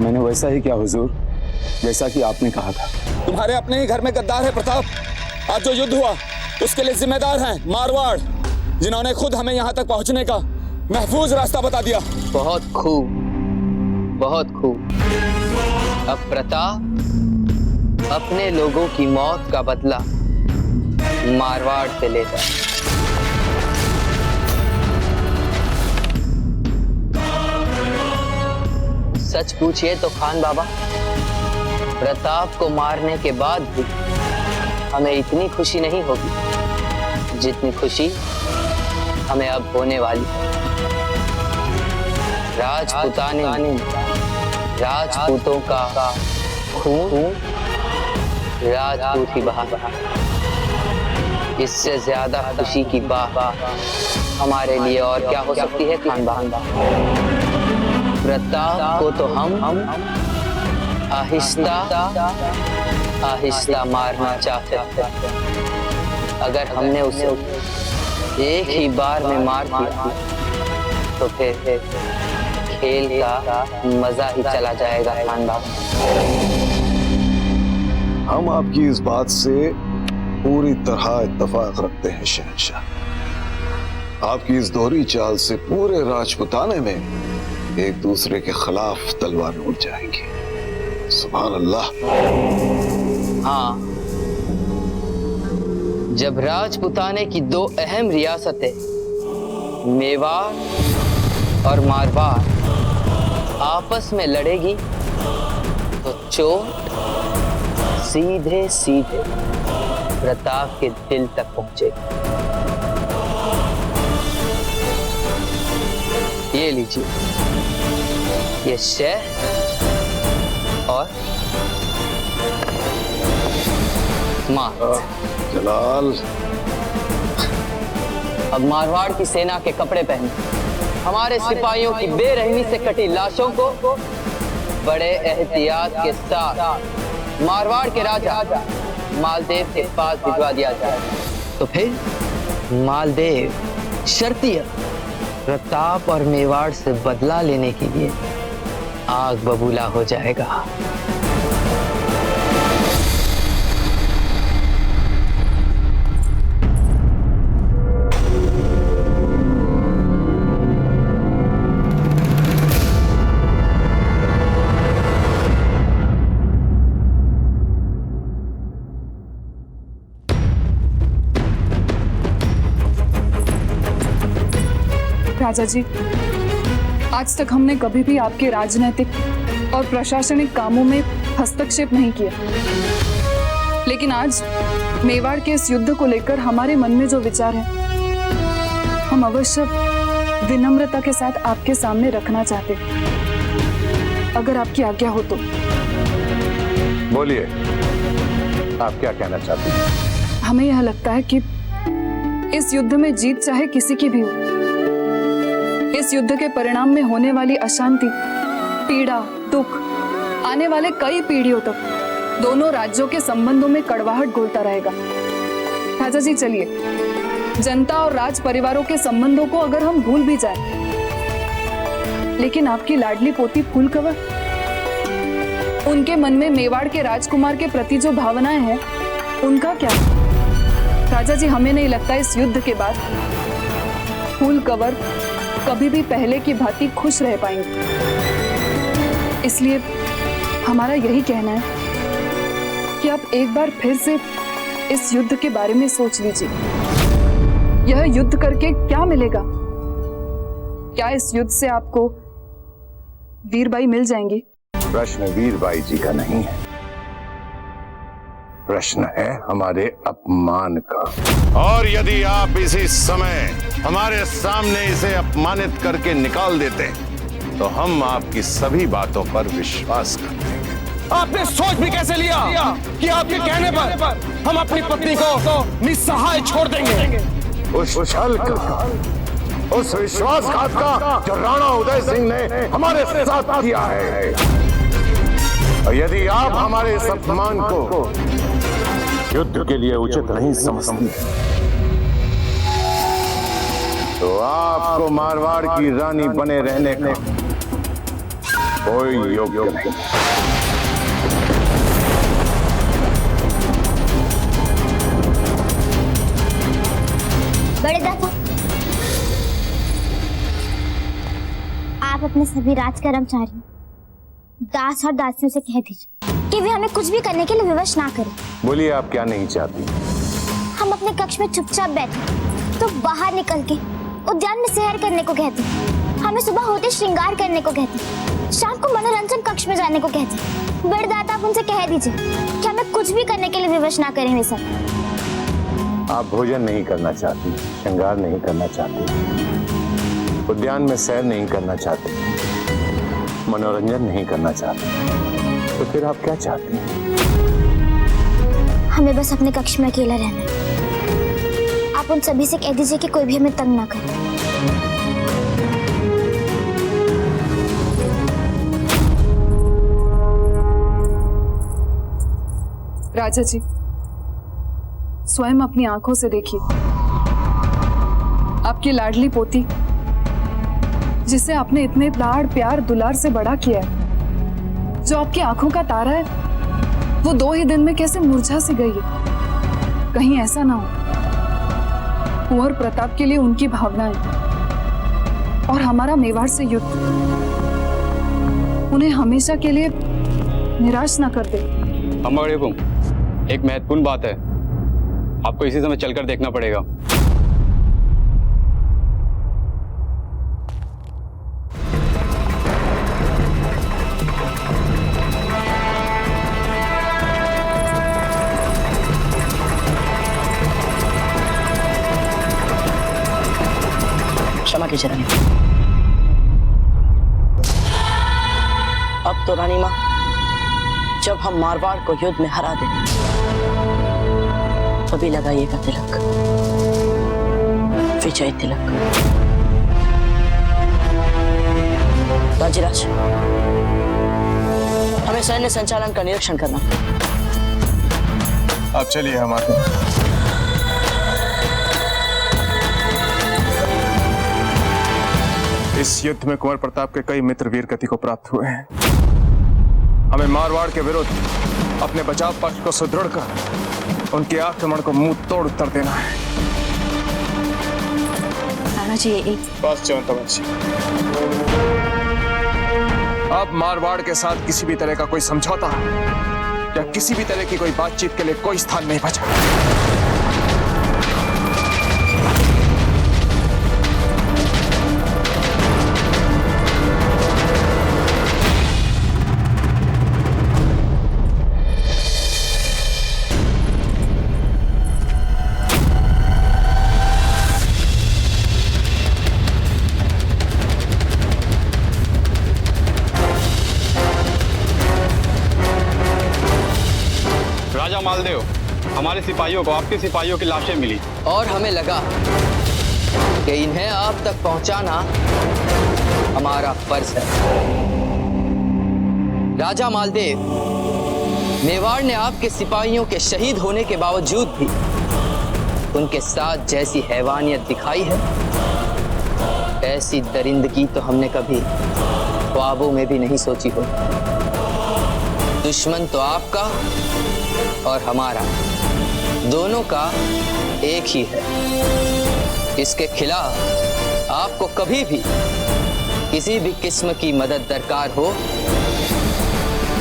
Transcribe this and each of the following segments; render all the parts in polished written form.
मैंने वैसा ही किया हुजूर, जैसा कि आपने कहा था। तुम्हारे अपने ही घर में गद्दार है प्रताप। आज जो युद्ध हुआ उसके लिए जिम्मेदार हैं मारवाड़, जिन्होंने खुद हमें यहाँ तक पहुँचने का महफूज रास्ता बता दिया। बहुत खूब, बहुत खूब। अब प्रताप अपने लोगों की मौत का बदला मारवाड़ से लेता। सच पूछिए तो खान बाबा, प्रताप को मारने के बाद भी हमें इतनी खुशी नहीं होगी जितनी खुशी हमें अब होने वाली है। राजपूतों का खून राजपूत ही बहा। इससे ज्यादा खुशी की बात हमारे लिए और क्या हो सकती है खान बाबा। प्रताप को तो हम आहिस्ता आहिस्ता मारना चाहते थे। अगर हमने उसे एक ही बार में मार दिया तो फिर खेल का मजा ही चला जाएगा खान बाबा। हम आपकी इस बात से पूरी तरह इत्तेफाक रखते हैं शहंशाह। आपकी इस दोहरी चाल से पूरे राजपुताने में एक दूसरे के खिलाफ तलवार उठ जाएंगी। सुभान अल्लाह। हाँ, जब राजपुताने की दो अहम रियासतें मेवाड़ और मारवाड़ आपस में लड़ेगी तो चोट सीधे सीधे प्रताप के दिल तक पहुंचेगी। ये लीजिए, ये शह और मात। जलाल, अब मारवाड़ की सेना के कपड़े पहने हमारे सिपाहियों की बेरहमी से कटी लाशों को बड़े एहतियात के साथ मारवाड़ के राजा मालदेव के पास भिजवा दिया जाए। तो फिर मालदेव शर्तिया प्रताप और मेवाड़ से बदला लेने के लिए आग बबूला हो जाएगा। राजा जी, आज तक हमने कभी भी आपके राजनीतिक और प्रशासनिक कामों में हस्तक्षेप नहीं किया, लेकिन आज मेवाड़ के इस युद्ध को लेकर हमारे मन में जो विचार है हम अवश्य विनम्रता के साथ आपके सामने रखना चाहते हैं, अगर आपकी आज्ञा हो तो। बोलिए, आप क्या कहना चाहते हैं? हमें यह लगता है कि इस युद्ध में जीत चाहे किसी की भी हो, इस युद्ध के परिणाम में होने वाली अशांति, पीड़ा, दुख आने वाले कई पीढ़ियों तक दोनों राज्यों के संबंधों में कड़वाहट घोलता रहेगा। राजा जी, चलिए, जनता और राज परिवारों के संबंधों को अगर हम भूल भी जाएं, लेकिन आपकी लाडली पोती फूलकवर, उनके मन में मेवाड़ के राजकुमार के प्रति जो भावनाएं हैं उनका क्या? राजा जी, हमें नहीं लगता इस युद्ध के बाद फूलकवर कभी भी पहले की भांति खुश रह पाएंगे। इसलिए हमारा यही कहना है कि आप एक बार फिर से इस युद्ध के बारे में सोच लीजिए। यह युद्ध करके क्या मिलेगा? क्या इस युद्ध से आपको वीरबाई मिल जाएंगी? प्रश्न वीरबाई जी का नहीं है, प्रश्न है हमारे अपमान का। और यदि आप इसी समय हमारे सामने इसे अपमानित करके निकाल देते तो हम आपकी सभी बातों पर विश्वास करते हैं। आपने सोच भी कैसे लिया कि आपके कहने पर हम अपनी पत्नी को निस्सहाय छोड़ देंगे? उस छल का, उस विश्वासघात का जो राणा उदय सिंह ने हमारे साथ किया है। और यदि आप हमारे इस अपमान को युद्ध के लिए उचित नहीं समझती तो आपको मारवाड़ की रानी बने रहने का कोई योग्य नहीं। बड़े दादा, आप अपने सभी राज कर्मचारियों, दास और दासियों से कह दीजिए कि वे हमें कुछ भी करने के लिए विवश ना करें। बोलिए, आप क्या नहीं चाहती? हम अपने कक्ष में चुपचाप बैठे तो बाहर निकल के उद्यान में सैर करने को कहते, हमें सुबह होते श्रृंगार करने को कहते, शाम को मनोरंजन कक्ष में जाने को कहते। बड़े दादा, आप उनसे कह दीजिए कि हमें कुछ भी करने के लिए विवश ना करें वे सब। आप भोजन नहीं करना चाहती, श्रृंगार नहीं करना चाहती, उद्यान में सैर नहीं करना चाहती, मनोरंजन नहीं करना चाहती, तो फिर आप क्या चाहती हैं? हमें बस अपने कक्ष में अकेला रहना है। आप उन सभी से कह दीजिए कि कोई भी हमें तंग ना करे। राजा जी, स्वयं अपनी आंखों से देखिए, आपकी लाडली पोती जिसे आपने इतने लाड़ प्यार दुलार से बड़ा किया है, जो आपकी आंखों का तारा है, वो 2 ही दिन में कैसे मुरझा सी गई है। कहीं ऐसा ना हो कुंवर प्रताप के लिए उनकी भावनाएं और हमारा मेवाड़ से युद्ध उन्हें हमेशा के लिए निराश ना कर दे। एक महत्वपूर्ण बात है, आपको इसी समय चलकर देखना पड़ेगा। क्षमा कीजिए रानी। अब तो रानी माँ, जब हम मारवाड़ को युद्ध में हरा दें, तभी लगाइएगा तिलक, विजय तिलक। राजीराज, हमें सैन्य संचालन का निरीक्षण करना। आप चलिए, हम आते हैं। इस युद्ध में कुंवर प्रताप के कई मित्र वीर गति को प्राप्त हुए हैं। हमें मारवाड़ के विरुद्ध अपने बचाव पक्ष को सुदृढ़ कर उनके आक्रमण को मुंह तोड़ उत्तर देना है। राणा जी, बस चौंतवंशी, अब मारवाड़ के साथ किसी भी तरह का कोई समझौता या किसी भी तरह की कोई बातचीत के लिए कोई स्थान नहीं बचा। राजा मालदेव, हमारे सिपाहियों को आपके सिपाहियों की लाशें मिली और हमें लगा कि इन्हें आप तक पहुंचाना हमारा फर्ज है। राजा मालदेव, मेवाड़ ने आपके सिपाहियों के शहीद होने के बावजूद भी उनके साथ जैसी हैवानियत दिखाई है, ऐसी दरिंदगी तो हमने कभी ख्वाबों में भी नहीं सोची हो। दुश्मन तो आपका और हमारा, दोनों का एक ही है। इसके खिलाफ आपको कभी भी किसी भी किस्म की मदद दरकार हो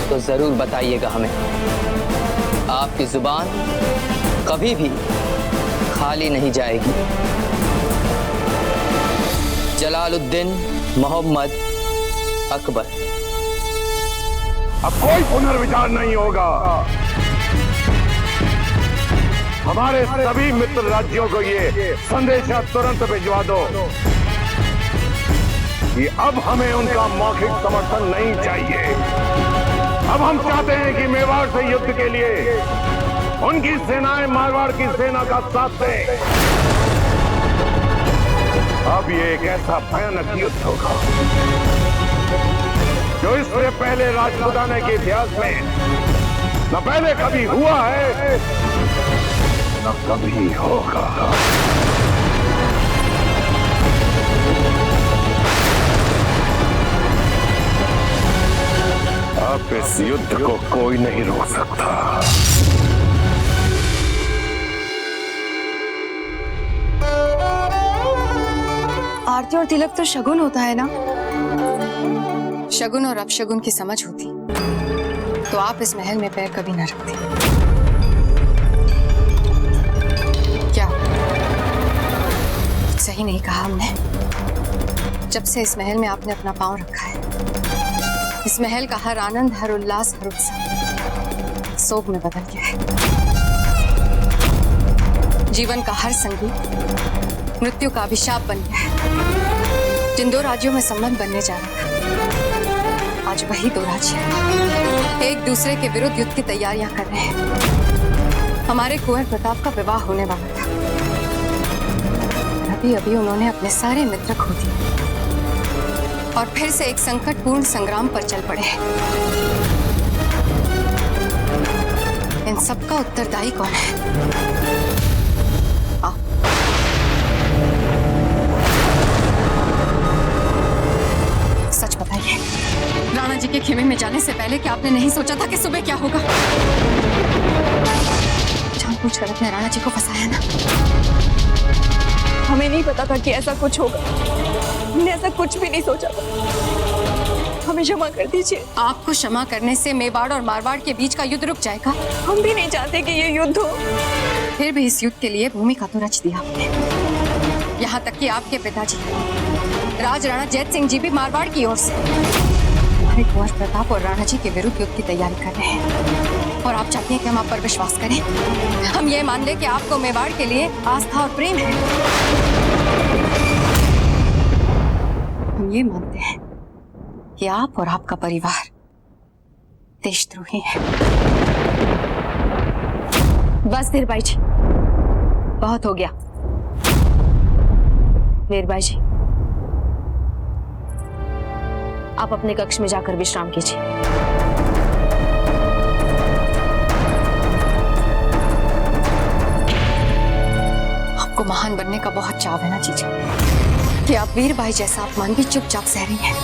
तो जरूर बताइएगा हमें। आपकी जुबान कभी भी खाली नहीं जाएगी। जलालुद्दीन मोहम्मद अकबर। अब कोई पुनर्विचार नहीं होगा। हमारे सभी मित्र राज्यों को ये संदेशा तुरंत भिजवा दो कि अब हमें उनका मौखिक समर्थन नहीं चाहिए। अब हम चाहते हैं कि मेवाड़ से युद्ध के लिए उनकी सेनाएं मारवाड़ की सेना का साथ दें। अब ये एक ऐसा भयानक युद्ध होगा जो इससे पहले राजपुताना के इतिहास में न पहले कभी हुआ है न कभी होगा। अब इस युद्ध को कोई नहीं रोक सकता। आरती और तिलक तो शगुन होता है ना। शगुन और अपशगुन की समझ होती तो आप इस महल में पैर कभी न रखते। क्या कुछ सही नहीं कहा हमने? जब से इस महल में आपने अपना पांव रखा है, इस महल का हर आनंद, हर उल्लास, हर उत्सव शोक में बदल गया है। जीवन का हर संगीत मृत्यु का अभिशाप बन गया है। जिन दो राज्यों में संबंध बनने जा रहा था, आज वही दो राज्य एक दूसरे के विरुद्ध युद्ध की तैयारियां कर रहे हैं। हमारे कुंवर प्रताप का विवाह होने वाला था, अभी अभी उन्होंने अपने सारे मित्र खो दिए और फिर से एक संकटपूर्ण संग्राम पर चल पड़े। इन सब का उत्तरदायी कौन है? सच बताइए, राणा जी के खेमे में जाने से पहले क्या आपने नहीं सोचा था कि सुबह क्या होगा? जानबूझकर अपने राणा जी को फंसाया ना। हमें नहीं पता था कि ऐसा कुछ होगा। हमने ऐसा कुछ भी नहीं सोचा था। हमें क्षमा कर दीजिए। आपको क्षमा करने से मेवाड़ और मारवाड़ के बीच का युद्ध रुक जाएगा? हम भी नहीं चाहते कि ये युद्ध हो। फिर भी इस युद्ध के लिए भूमिका तो रच दिया आपने। यहाँ तक कि आपके पिताजी राज राणा जैत सिंह जी भी मारवाड़ की ओर से हमारे कुंवर प्रताप और राणा जी के विरुद्ध युद्ध की तैयारी कर रहे हैं। और आप चाहते हैं कि हम आप पर विश्वास करें? हम ये मान लें कि आपको मेवाड़ के लिए आस्था और प्रेम है। हम ये मानते हैं कि आप और आपका परिवार देशद्रोही है। बस धीरबाई जी, बहुत हो गया। धीरबाई जी, आप अपने कक्ष में जाकर विश्राम कीजिए। आपको महान बनने का बहुत चाव है ना जीजा, कि आप वीर भाई जैसा अपमान भी चुपचाप सह रही हैं।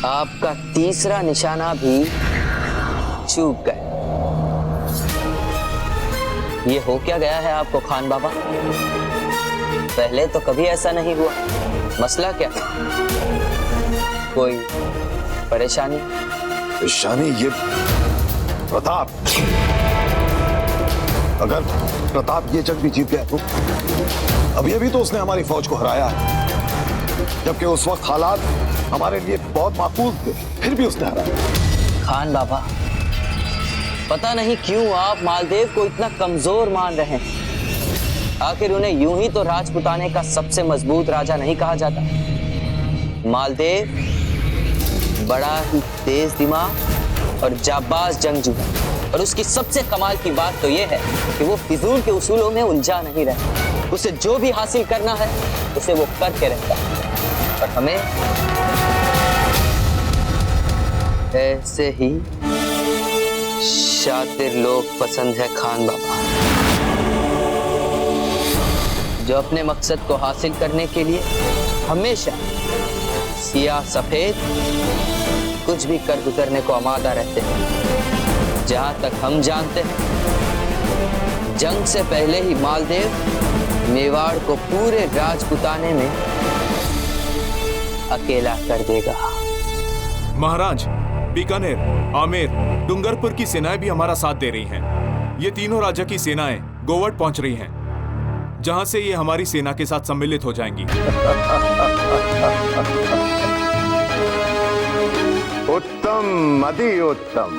आपका तीसरा निशाना भी चूक गए। ये हो क्या गया है आपको खान बाबा? पहले तो कभी ऐसा नहीं हुआ। मसला क्या? कोई परेशानी? परेशानी ये प्रताप, अगर प्रताप ये जंग भी जीत गया तो अभी तो उसने हमारी फौज को हराया है, जबकि उस वक्त हालात हमारे लिए बहुत माकूल थे, फिर भी उसने हराया। खान बाबा, पता नहीं क्यों आप मालदेव को इतना कमजोर मान रहे हैं। आखिर उन्हें यूं ही तो राजपुताने का सबसे मजबूत राजा नहीं कहा जाता। मालदेव बड़ा ही तेज दिमाग और जाबाज जंगजू है, और उसकी सबसे कमाल की बात तो यह है कि वो फिजूल के उसूलों में उलझा नहीं रहता। उसे जो भी हासिल करना है उसे वो करके रहता है। और हमें ऐसे ही शातिर लोग पसंद है खान बाबा, जो अपने मकसद को हासिल करने के लिए हमेशा सिया सफेद कुछ भी कर गुजरने को आमादा रहते हैं। जहां तक हम जानते हैं, जंग से पहले ही मालदेव मेवाड़ को पूरे राजपुताने में अकेला कर देगा। महाराज, बीकानेर, आमेर, डूंगरपुर की सेनाएं भी हमारा साथ दे रही हैं। ये तीनों राज्य की सेनाएं गोवट पहुंच रही हैं, जहां से ये हमारी सेना के साथ सम्मिलित हो जाएंगी। उत्तम, अति उत्तम।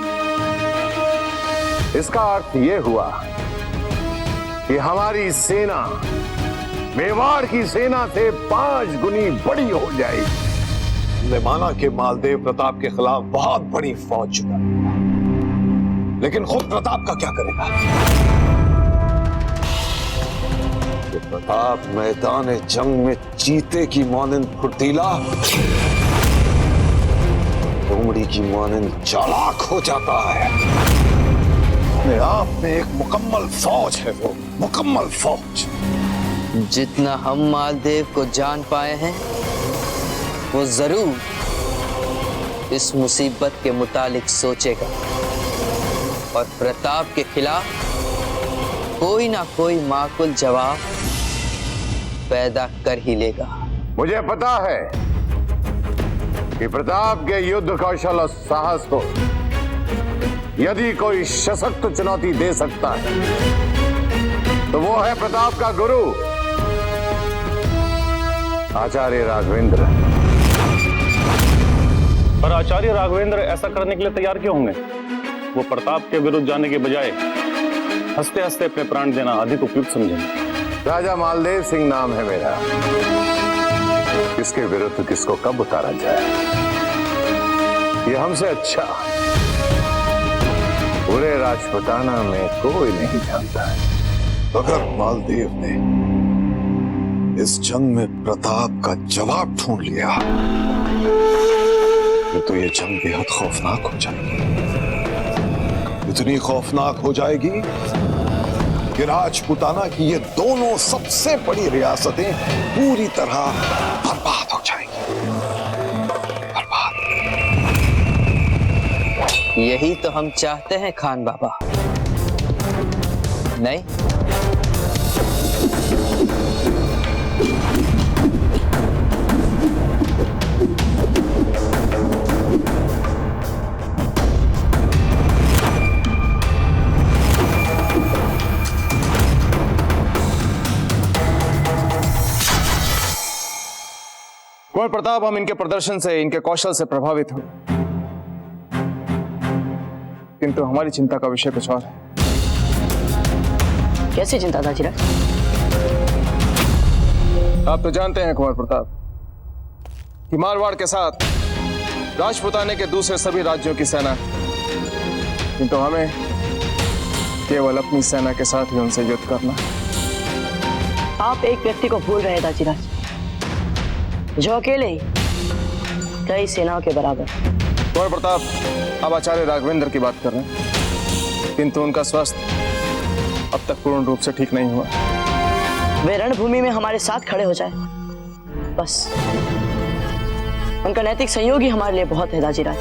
इसका अर्थ यह हुआ कि हमारी सेना मेवाड़ की सेना से 5 गुनी बड़ी हो जाएगी। हमने माना कि मालदेव प्रताप के खिलाफ बहुत बड़ी फौज जुटा, लेकिन खुद प्रताप का क्या करेगा? कि प्रताप मैदान जंग में चीते की मानंद फुर्तीला, लोमड़ी की मानंद चालाक हो जाता है। अपने आप में एक मुकम्मल फौज है, वो मुकम्मल फौज। जितना हम मालदेव को जान पाए हैं, वो जरूर इस मुसीबत के मुतालिक सोचेगा और प्रताप के खिलाफ कोई ना कोई माकूल जवाब पैदा कर ही लेगा। मुझे पता है कि प्रताप के युद्ध कौशल और साहस को यदि कोई सशक्त चुनौती दे सकता है तो वो है प्रताप का गुरु आचार्य राघवेंद्र। पर आचार्य राघवेंद्र ऐसा करने के लिए तैयार क्यों होंगे? वो प्रताप के विरुद्ध जाने के बजाय हंसते हंसते अपने प्राण देना अधिक उपयुक्त समझेंगे। राजा मालदेव सिंह नाम है मेरा। किसके विरुद्ध किसको कब उतारा जाए, ये हमसे अच्छा पूरे राजपुताना में कोई नहीं जानता है। अगर मालदेव ने इस जंग में प्रताप का जवाब ढूंढ लिया तो ये जंग बेहद खौफनाक हो जाएगी। इतनी खौफनाक हो जाएगी कि राजपुताना की ये दोनों सबसे बड़ी रियासतें पूरी तरह बर्बाद हो जाएंगी। बर्बाद। यही तो हम चाहते हैं खान बाबा, नहीं? कुंवर प्रताप, हम इनके प्रदर्शन से, इनके कौशल से प्रभावित हुए, किंतु हमारी चिंता का विषय कुछ और है। कैसी चिंता दाजीराज? आप तो जानते हैं कुंवर प्रताप कि मारवाड़ के साथ राजपुताने के दूसरे सभी राज्यों की सेना है, किंतु हमें केवल अपनी सेना के साथ ही उनसे युद्ध करना है। आप एक व्यक्ति को भूल रहे हैं दाजीराज, जो अकेले ही कई सेनाओं के बराबर। कुंवर प्रताप, अब आचार्य राघवेंद्र की बात कर रहे हैं, किंतु उनका स्वास्थ्य अब तक पूर्ण रूप से ठीक नहीं हुआ। वे रणभूमि में हमारे साथ खड़े हो जाए, बस उनका नैतिक सहयोग ही हमारे लिए बहुत है दाजीराज।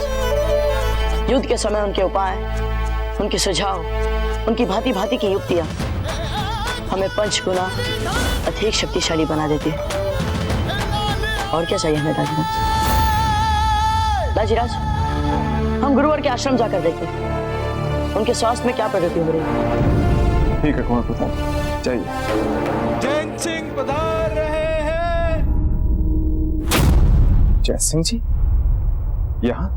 युद्ध के समय उनके उपाय, उनके सुझाव, उनकी भांति भांति की युक्तियां हमें 5 गुना अधिक शक्तिशाली बना देती है। और क्या चाहिए हमें दाजीराज? दाजीराज, हम गुरुवर के आश्रम जाकर देखते हैं उनके स्वास्थ्य में क्या प्रगति हो रही है। ठीक है कुंवर प्रताप, जाइए। जैन सिंह पधार रहे हैं। जय सिंह जी यहाँ?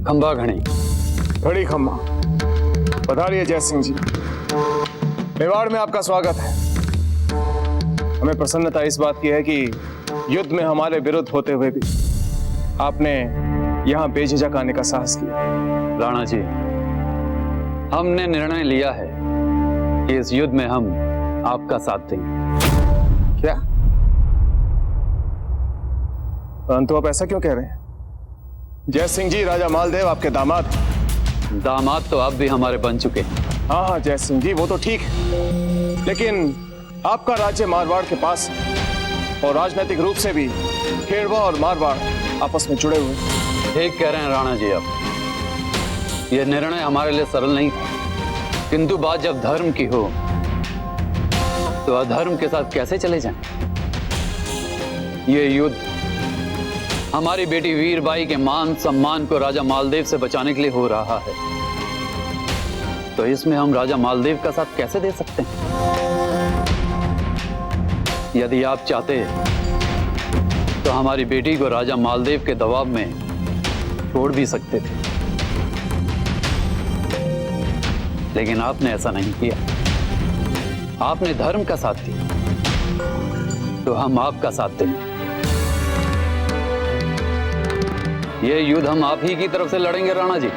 खंबा घड़ी। घड़ी खम्मा। पधारिए जय सिंह जी, मेवाड़ में आपका स्वागत है। हमें प्रसन्नता इस बात की है कि युद्ध में हमारे विरुद्ध होते हुए भी आपने यहाँ बेझिझक आने का साहस किया। राणा जी, हमने निर्णय लिया है कि इस युद्ध में हम आपका साथ देंगे। क्या? परंतु आप ऐसा क्यों कह रहे हैं? जय सिंह जी राजा मालदेव आपके दामाद। दामाद तो आप भी हमारे बन चुके हैं। हाँ हाँ जय सिंह जी, वो तो ठीक है, लेकिन आपका राज्य मारवाड़ के पास है और राजनीतिक रूप से भी खेड़वा और मारवाड़ आपस में जुड़े हुए। ठीक कह रहे हैं राणा जी आप। यह निर्णय हमारे लिए सरल नहीं था, किंतु बात जब धर्म की हो तो अधर्म के साथ कैसे चले जाएं? ये युद्ध हमारी बेटी वीरबाई के मान सम्मान को राजा मालदेव से बचाने के लिए हो रहा है, तो इसमें हम राजा मालदेव का साथ कैसे दे सकते हैं? यदि आप चाहते तो हमारी बेटी को राजा मालदेव के दबाव में छोड़ भी सकते थे, लेकिन आपने ऐसा नहीं किया। आपने धर्म का साथ दिया तो हम आपका साथ देंगे। ये युद्ध हम आप ही की तरफ से लड़ेंगे राणा जी,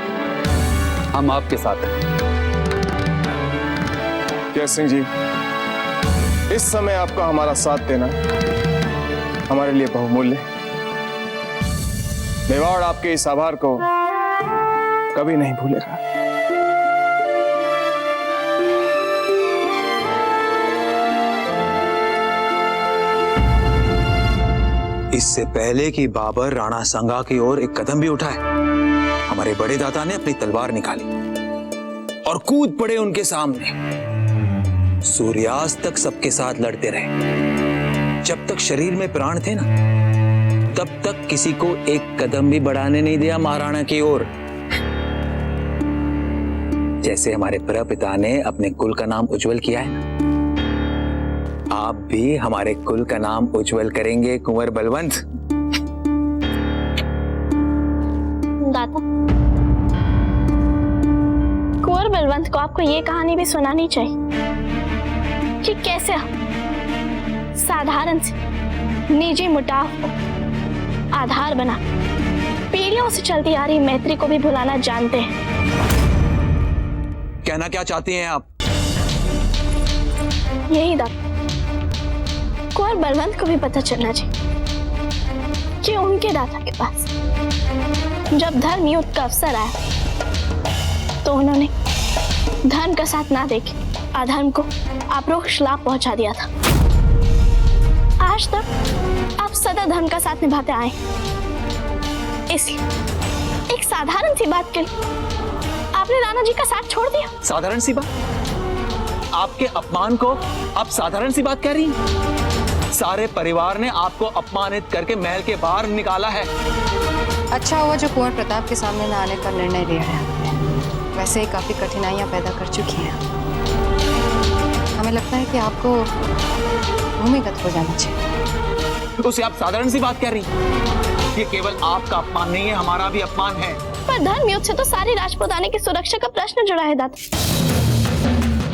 हम आपके साथ हैं। जय सिंह जी, इस समय आपका हमारा साथ देना हमारे लिए बहुमूल्य है। मेवाड़ आपके इस आभार को कभी नहीं भूलेगा। इससे पहले कि बाबर राणा संगा की ओर एक कदम भी उठाए, हमारे बड़े दादा ने अपनी तलवार निकाली और कूद पड़े उनके सामने। सूर्यास्त तक सबके साथ लड़ते रहे। जब तक शरीर में प्राण थे ना, तब तक किसी को एक कदम भी बढ़ाने नहीं दिया महाराणा की ओर। जैसे हमारे प्रपिता ने अपने कुल का नाम उज्जवल किया है ना, आप भी हमारे कुल का नाम उज्जवल करेंगे कुंवर बलवंत। दादा, कुंवर बलवंत को आपको ये कहानी भी सुनानी चाहिए कि कैसे साधारण से निजी मुटाव को आधार बना पीढ़ियों से चलती आ रही मैत्री को भी भुलाना जानते हैं। कहना क्या चाहती हैं आप? यही दादा, कुंवर बलवंत को भी पता चलना चाहिए कि उनके दादा के पास जब धर्म युद्ध का अवसर आया तो उन्होंने धर्म का साथ ना देके अधर्म को अपरोक्ष लाभ पहुंचा दिया था। आज तक आप सदा धर्म का साथ निभाते आए, इसलिए एक साधारण सी बात के लिए आपने राणा जी का साथ छोड़ दिया। साधारण सी बात? आपके अपमान को आप साधारण सी बात कह रही हैं? सारे परिवार ने आपको अपमानित करके महल के बाहर निकाला है। अच्छा हुआ जो कुंवर प्रताप के सामने न आने का निर्णय लिया है। वैसे ही काफी कठिनाइयां पैदा कर चुकी हैं। हमें लगता है कि आपको भूमिगत हो जाना चाहिए। उसे आप साधारण सी बात कह रही हैं? ये केवल आपका अपमान नहीं है, हमारा भी अपमान है। पर धर्म युद्ध से तो सारी राजपुताने की सुरक्षा का प्रश्न जुड़ा है दादा।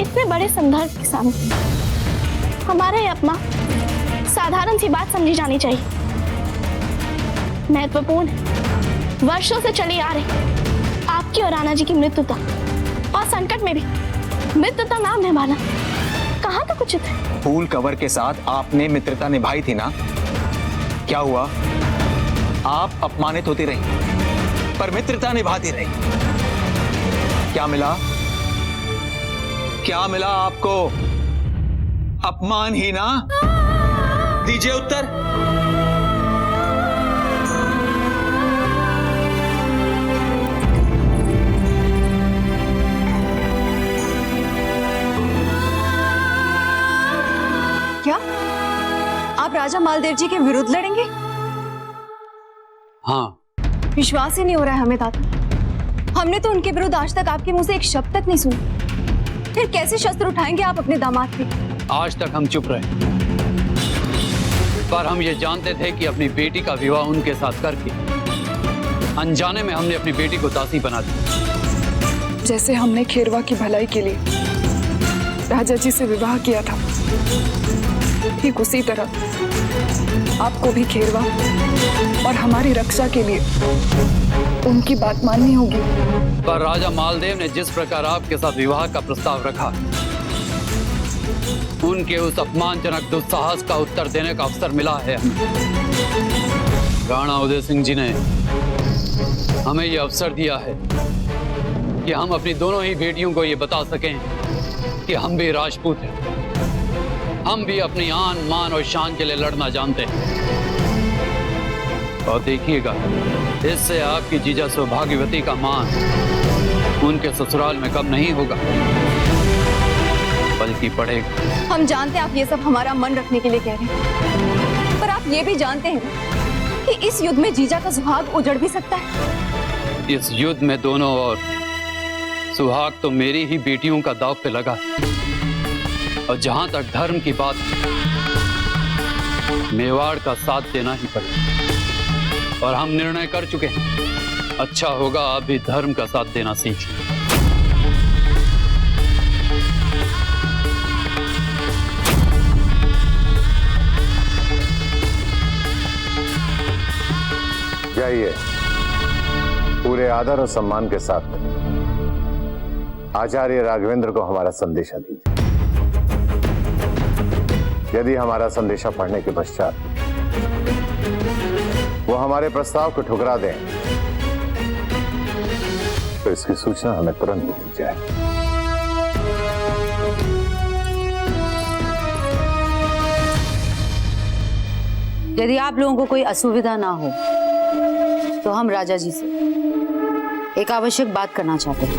इतने बड़े संदर्भ के सामने हमारा ये अपमान साधारण सी बात समझी जानी चाहिए। महत्वपूर्ण है, वर्षों से चली आ रही आपकी और राणा जी की मित्रता, और संकट में भी मित्रता नाम निभाना कहाँ तक उचित है? फूल कवर के साथ आपने मित्रता निभाई थी ना, क्या हुआ? आप अपमानित होती रही पर मित्रता निभाती रही। क्या मिला? क्या मिला आपको? अपमान ही ना? दीजिए उत्तर। क्या आप राजा मालदेव जी के विरुद्ध लड़ेंगे? हाँ। विश्वास ही नहीं हो रहा है हमें दादा। हमने तो उनके विरुद्ध आज तक आपके मुंह से एक शब्द तक नहीं सुना। फिर कैसे शस्त्र उठाएंगे आप अपने दामाद पे? आज तक हम चुप रहे, पर हम ये जानते थे कि अपनी बेटी का विवाह उनके साथ करके अनजाने में हमने अपनी बेटी को दासी बना दी। जैसे हमने खेरवा की भलाई के लिए राजा जी से विवाह किया था, ठीक उसी तरह आपको भी खेरवा और हमारी रक्षा के लिए उनकी बात माननी होगी। पर राजा मालदेव ने जिस प्रकार आपके साथ विवाह का प्रस्ताव रखा, उनके उस अपमानजनक दुस्साहस का उत्तर देने का अवसर मिला है। राणा उदय सिंह जी ने हमें यह अवसर दिया है कि हम अपनी दोनों ही बेटियों को ये बता सकें कि हम भी राजपूत हैं, हम भी अपनी आन मान और शान के लिए लड़ना जानते हैं। और देखिएगा, इससे आपकी जीजा सौभाग्यवती का मान उनके ससुराल में कम नहीं होगा, बल्कि बढ़ेगा। हम जानते हैं आप ये सब हमारा मन रखने के लिए कह रहे हैं, पर आप ये भी जानते हैं कि इस युद्ध में जीजा का सुहाग उजड़ भी सकता है। इस युद्ध में दोनों और सुहाग तो मेरी ही बेटियों का दांव पे लगा, और जहां तक धर्म की बात, मेवाड़ का साथ देना ही पड़ेगा। और हम निर्णय कर चुके हैं, अच्छा होगा आप भी धर्म का साथ देना सीख लें। जाइए, पूरे आदर और सम्मान के साथ आचार्य राघवेंद्र को हमारा संदेशा दीजिए। यदि हमारा संदेशा पढ़ने के पश्चात वो हमारे प्रस्ताव को ठुकरा दें तो इसकी सूचना हमें तुरंत दी जाए। यदि आप लोगों को कोई असुविधा ना हो तो हम राजा जी से एक आवश्यक बात करना चाहते हैं।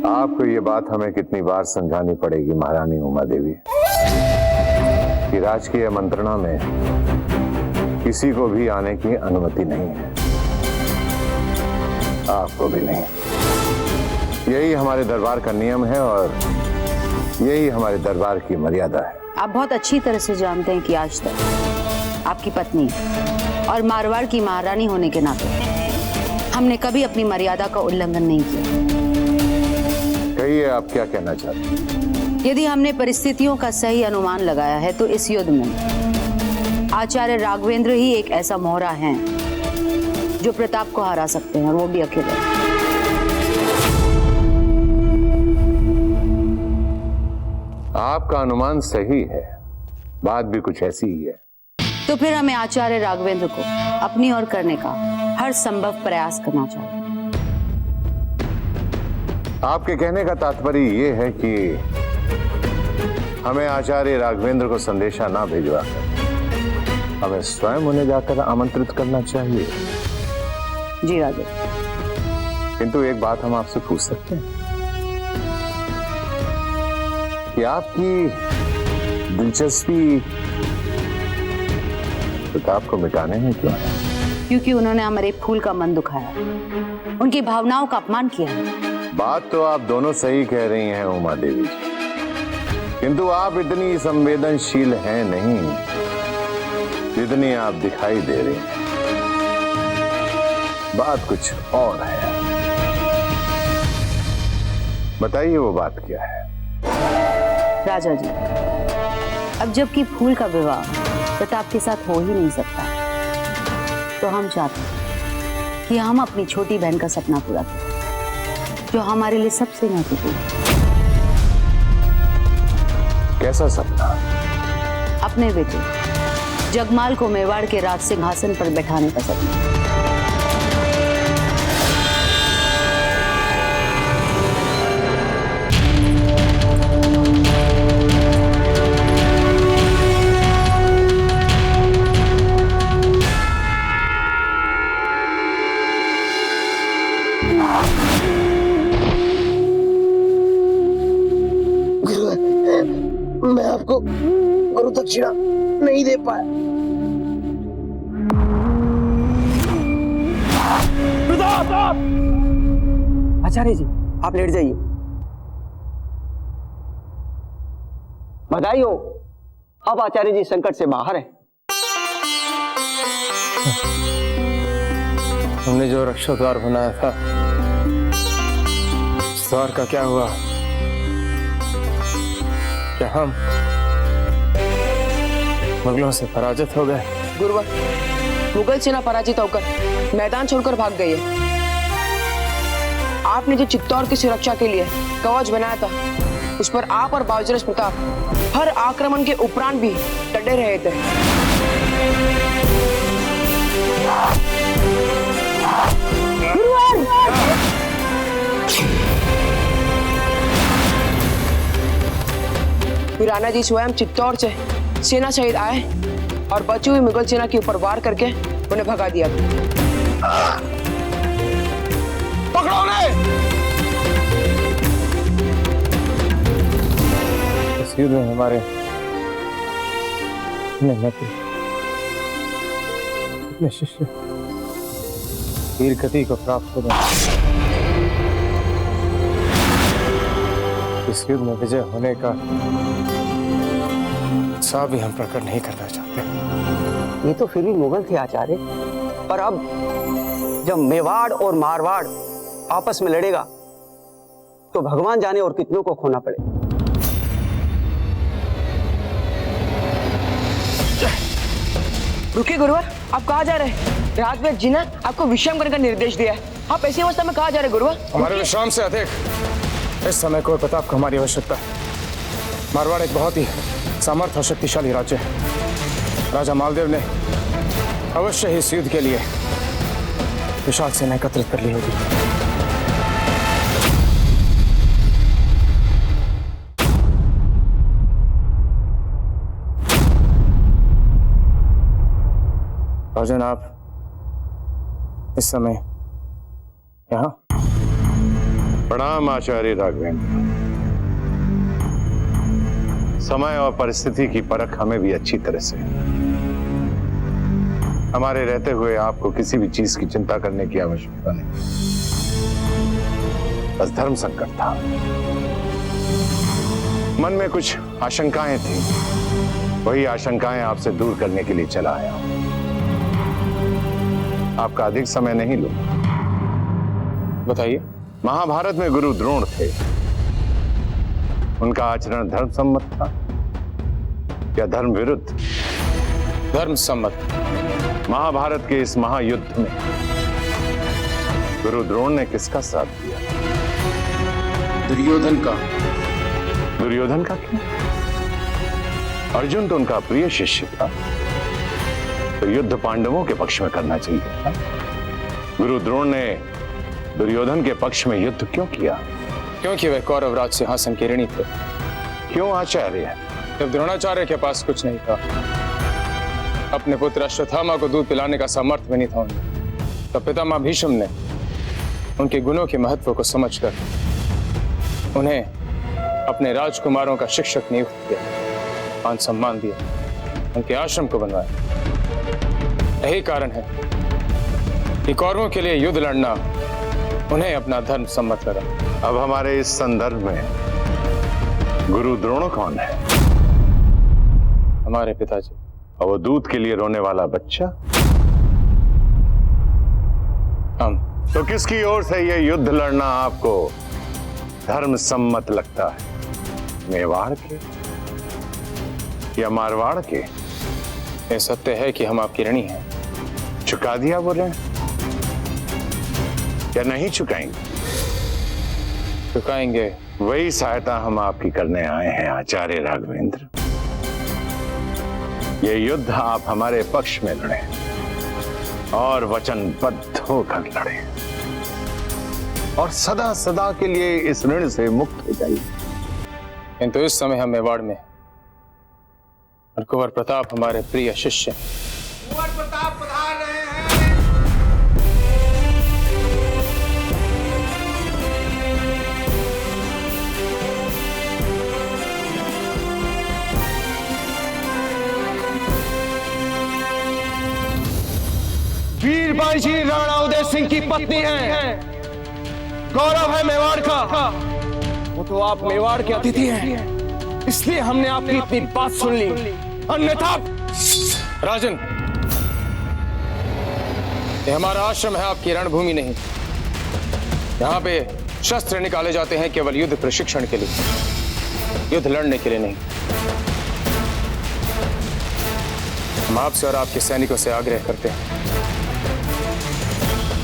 आपको ये बात हमें कितनी बार समझानी पड़ेगी महारानी उमा देवी कि राजकीय मंत्रणा में किसी को भी आने की अनुमति नहीं है, आपको भी नहीं। यही हमारे दरबार का नियम है और यही हमारे दरबार की मर्यादा है। आप बहुत अच्छी तरह से जानते हैं कि आज तक आपकी पत्नी और मारवाड़ की महारानी होने के नाते हमने कभी अपनी मर्यादा का उल्लंघन नहीं किया। कहिए, आप क्या कहना चाहते हैं? यदि हमने परिस्थितियों का सही अनुमान लगाया है तो इस युद्ध में आचार्य राघवेंद्र ही एक ऐसा मोहरा है जो प्रताप को हरा सकते हैं, और वो भी अकेले। आपका अनुमान सही है, बात भी कुछ ऐसी ही है। तो फिर हमें आचार्य राघवेंद्र को अपनी ओर करने का हर संभव प्रयास करना चाहिए। आपके कहने का तात्पर्य ये है कि हमें आचार्य राघवेंद्र को संदेशा ना भिजवा कर हमें स्वयं उन्हें जाकर आमंत्रित करना चाहिए। जी राजा। किंतु एक बात हम आपसे पूछ सकते हैं कि आपकी दिलचस्पी प्रताप को मिटाने में क्यों है? क्योंकि उन्होंने हमारे फूल का मन दुखाया, उनकी भावनाओं का अपमान किया है। बात तो आप दोनों सही कह रही हैं उमा देवी जी, किंतु आप इतनी संवेदनशील हैं नहीं जितनी आप दिखाई दे रही हैं। बात कुछ और है, बताइए वो बात क्या है? राजा जी, अब जबकि फूल का विवाह प्रताप के साथ हो ही नहीं सकता, तो हम चाहते हैं कि हम अपनी छोटी बहन का सपना पूरा करें, जो हमारे लिए सबसे महत्वपूर्ण है। कैसा सपना? अपने बेटे जगमाल को मेवाड़ के राज सिंहासन पर बैठाने का सपना। मैं आपको गुरु दक्षिणा नहीं दे पाया। आचार्य जी, आप लेट जाइए। बधाई हो, अब आचार्य जी संकट से बाहर है। हमने जो रक्षा द्वार बनाया था, उस द्वार का क्या हुआ? क्या हम मुगलों से पराजित हो गए? गुरुवर, मुगल सेना पराजित होकर मैदान छोड़कर भाग गई है। आपने जो चित्तौड़ की सुरक्षा के लिए कवच बनाया था, उस पर आप और बाजीराव प्रताप हर आक्रमण के उपरांत भी डटे रहे थे। फिर राणा जी स्वयं चित्तौड़ से सेना सहित आए और बची हुई मुगल सेना के ऊपर वार करके उन्हें भगा दिया। पकड़ो उन्हें! इस युद्ध में हमारे अपने शिष्य वीर गति को प्राप्त हो। इस युद्ध में विजय होने का उत्साह भी हम प्रकट नहीं करना चाहते। ये तो फिर भी मुगल थे आचार्य, पर अब जब मेवाड़ और मारवाड़ आपस में लड़ेगा तो भगवान जाने और कितनों को खोना पड़े। रुकिए गुरुवर, आप कहाँ जा रहे हैं? राजवेद जी ने आपको विश्राम करने का निर्देश दिया है। आप ऐसी अवस्था में कहाँ जा रहे हैं गुरुवर? हमारे विश्राम से अधिक इस समय को प्रताप को हमारी आवश्यकता है। मारवाड़ एक बहुत ही सामर्थ्य और शक्तिशाली राज्य है। राजा मालदेव ने अवश्य ही इस युद्ध के लिए विशाल सेना एकत्रित कर ली होगी। राजन, आप इस समय यहाँ? प्रणाम आचार्य राघवेंद्र। समय और परिस्थिति की परख हमें भी अच्छी तरह से। हमारे रहते हुए आपको किसी भी चीज की चिंता करने की आवश्यकता नहीं। बस धर्म संकट था, मन में कुछ आशंकाएं थी, वही आशंकाएं आपसे दूर करने के लिए चला आया हूं। आपका अधिक समय नहीं लो। बताइए। महाभारत में गुरु द्रोण थे, उनका आचरण धर्म सम्मत था या धर्म विरुद्ध? धर्म सम्मत। महाभारत के इस महायुद्ध में गुरु द्रोण ने किसका साथ दिया? दुर्योधन का। दुर्योधन का क्यों? अर्जुन तो उनका प्रिय शिष्य था, तो युद्ध पांडवों के पक्ष में करना चाहिए था। गुरु द्रोण ने दुर्योधन के पक्ष में युद्ध क्यों किया? क्योंकि वे कौरव राज सिंहासन के ऋणी थे। क्यों आचार्य? जब द्रोणाचार्य के पास कुछ नहीं था, अपने पुत्र अश्वत्थामा को दूध पिलाने का सामर्थ्य भी नहीं था उन्हें, तब पितामह भीष्म ने उनके गुणों के महत्व को समझकर उन्हें अपने राजकुमारों का शिक्षक नियुक्त किया, मान सम्मान दिया, उनके आश्रम को बनवाया। यही कारण है कि कौरवों के लिए युद्ध लड़ना उन्हें अपना धर्म सम्मत करा। अब हमारे इस संदर्भ में गुरु द्रोण कौन है? हमारे पिताजी। और वो दूध के लिए रोने वाला बच्चा हम। तो किसकी ओर से ये युद्ध लड़ना आपको धर्म सम्मत लगता है? मेवाड़ के या मारवाड़ के? ये सत्य है कि हम आपकी ऋणी हैं। चुका दिया बोल रहे हैं या नहीं चुकाएंगे? चुकाएंगे। वही सहायता हम आपकी करने आए हैं आचार्य राघवेंद्र। ये युद्ध आप हमारे पक्ष में लड़े और वचनबद्ध होकर लड़े और सदा सदा के लिए इस ऋण से मुक्त हो जाइए। किंतु इस समय हम मेवाड़ में और कुंवर प्रताप हमारे प्रिय शिष्य। कुंवर प्रताप पधार रहे हैं। वीरबाई जी राणा उदय सिंह की पत्नी हैं। गौरव है मेवाड़ का। वो तो आप मेवाड़ के अतिथि हैं, इसलिए हमने आपकी इतनी बात सुन ली। अन्यथा राजन, ये हमारा आश्रम है, आपकी रणभूमि नहीं। यहाँ पे शस्त्र निकाले जाते हैं केवल युद्ध प्रशिक्षण के लिए, युद्ध लड़ने के लिए नहीं। हम आपसे और आपके सैनिकों से आग्रह करते हैं,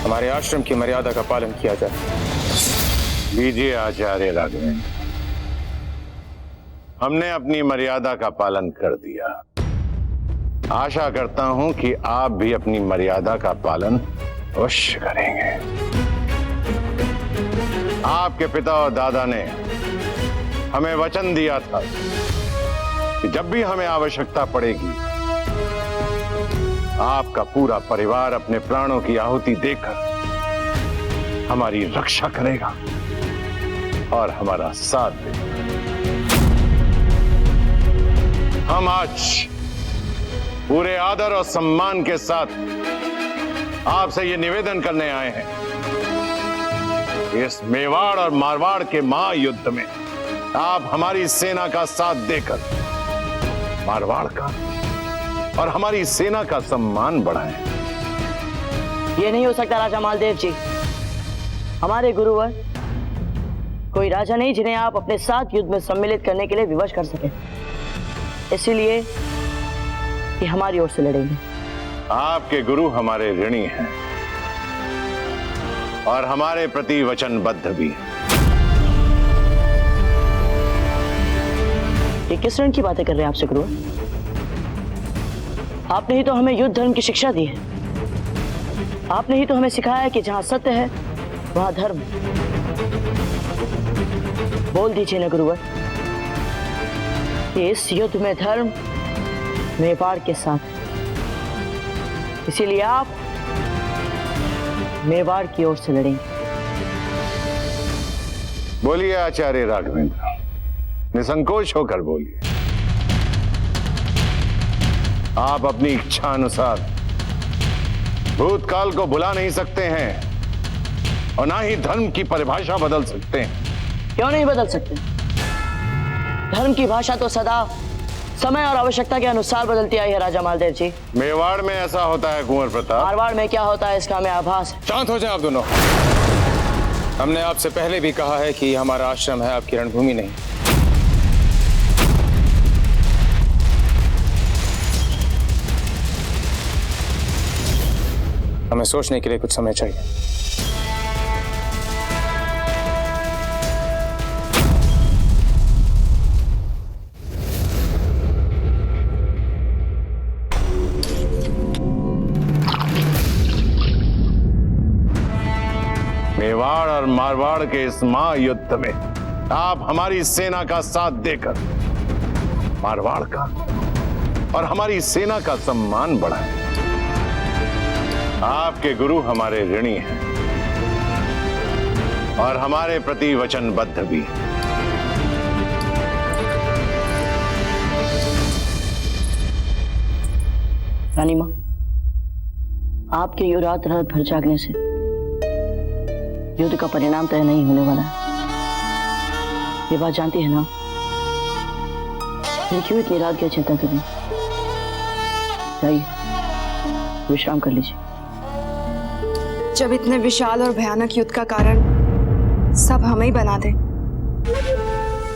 हमारे आश्रम की मर्यादा का पालन किया जाए। लीजिए आचार्य राघवेंद्र, हमने अपनी मर्यादा का पालन कर दिया। आशा करता हूं कि आप भी अपनी मर्यादा का पालन अवश्य करेंगे। आपके पिता और दादा ने हमें वचन दिया था कि जब भी हमें आवश्यकता पड़ेगी, आपका पूरा परिवार अपने प्राणों की आहुति देकर हमारी रक्षा करेगा और हमारा साथ देगा। हम आज पूरे आदर और सम्मान के साथ आपसे ये निवेदन करने आए हैं, इस मेवाड़ और मारवाड़ के महायुद्ध में आप हमारी सेना का साथ देकर मारवाड़ का और हमारी सेना का सम्मान बढ़ाएं। ये नहीं हो सकता राजा मालदेव जी। हमारे गुरुवर कोई राजा नहीं जिन्हें आप अपने साथ युद्ध में सम्मिलित करने के लिए विवश कर सके, इसीलिए ये हमारी ओर से लड़ेंगे। आपके गुरु हमारे ऋणी हैं और हमारे प्रति वचनबद्ध भी हैं। ये किस ऋण की बातें कर रहे हैं आपसे गुरु? आपने ही तो हमें युद्ध धर्म की शिक्षा दी है। आपने ही तो हमें सिखाया है कि जहां सत्य है वहां धर्म। बोल दीजिए ना गुरुवर कि इस युद्ध में धर्म मेवाड़ के साथ, इसीलिए आप मेवाड़ की ओर से लड़ेंगे। बोलिए आचार्य राघवेंद्र, निसंकोच होकर बोलिए। आप अपनी इच्छा अनुसार भूतकाल को बुला नहीं सकते हैं और ना ही धर्म की परिभाषा बदल सकते हैं। क्यों नहीं बदल सकते? धर्म की भाषा तो सदा समय और आवश्यकता के अनुसार बदलती आई है राजा मालदेव जी। मेवाड़ में ऐसा होता है कुंवर प्रताप। मारवाड़ में क्या होता है इसका हमें आभास है। शांत हो जाए आप दोनों। हमने आपसे पहले भी कहा है कि हमारा आश्रम है, आपकी रणभूमि नहीं। हमें सोचने के लिए कुछ समय चाहिए। मेवाड़ और मारवाड़ के इस महायुद्ध में आप हमारी सेना का साथ देकर मारवाड़ का और हमारी सेना का सम्मान बढ़ाएं। आपके गुरु हमारे ऋणी हैं और हमारे प्रति वचनबद्ध भी। रानी मां, आपके यूं रात रात भर जागने से युद्ध का परिणाम तय नहीं होने वाला है, ये बात जानती है ना? फिर क्यों इतनी रात की चिंता करें? जाइए विश्राम कर लीजिए। जब इतने विशाल और भयानक युद्ध का कारण सब हमें ही बना दे,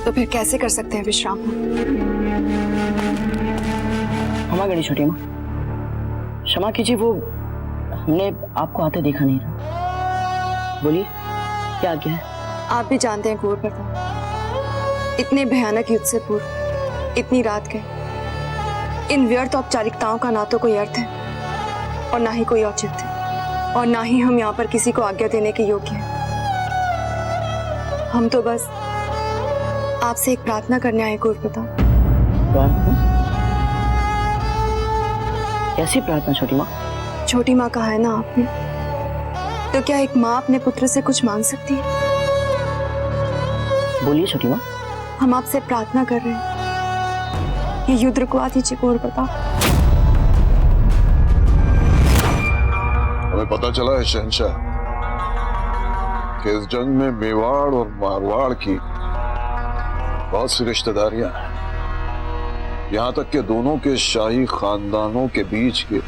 तो फिर कैसे कर सकते हैं विश्राम? क्षमा करिए छोटी माँ, क्षमा कीजिए, वो हमने आपको आते देखा नहीं था। बोलिए क्या आज्ञा है? आप भी जानते हैं कुंवर प्रताप, इतने भयानक युद्ध से पूर्व इतनी रात गए। इन व्यर्थ औपचारिकताओं का ना तो कोई अर्थ है और ना ही कोई औचित्य, और ना ही हम यहाँ पर किसी को आज्ञा देने के योग्य हैं। हम तो बस आपसे एक प्रार्थना करने आए कुंवर प्रताप। कैसी प्रार्थना छोटी माँ? छोटी माँ कहा है ना आपने, तो क्या एक माँ अपने पुत्र से कुछ मांग सकती है? बोलिए छोटी माँ। हम आपसे प्रार्थना कर रहे हैं, ये युद्ध रुकवा दीजिए कुंवर प्रताप। हमें पता चला है शहंशाह कि इस जंग में मेवाड़ और मारवाड़ की बहुत सी रिश्तेदारियां हैं। यहां तक कि दोनों के शाही खानदानों के बीच के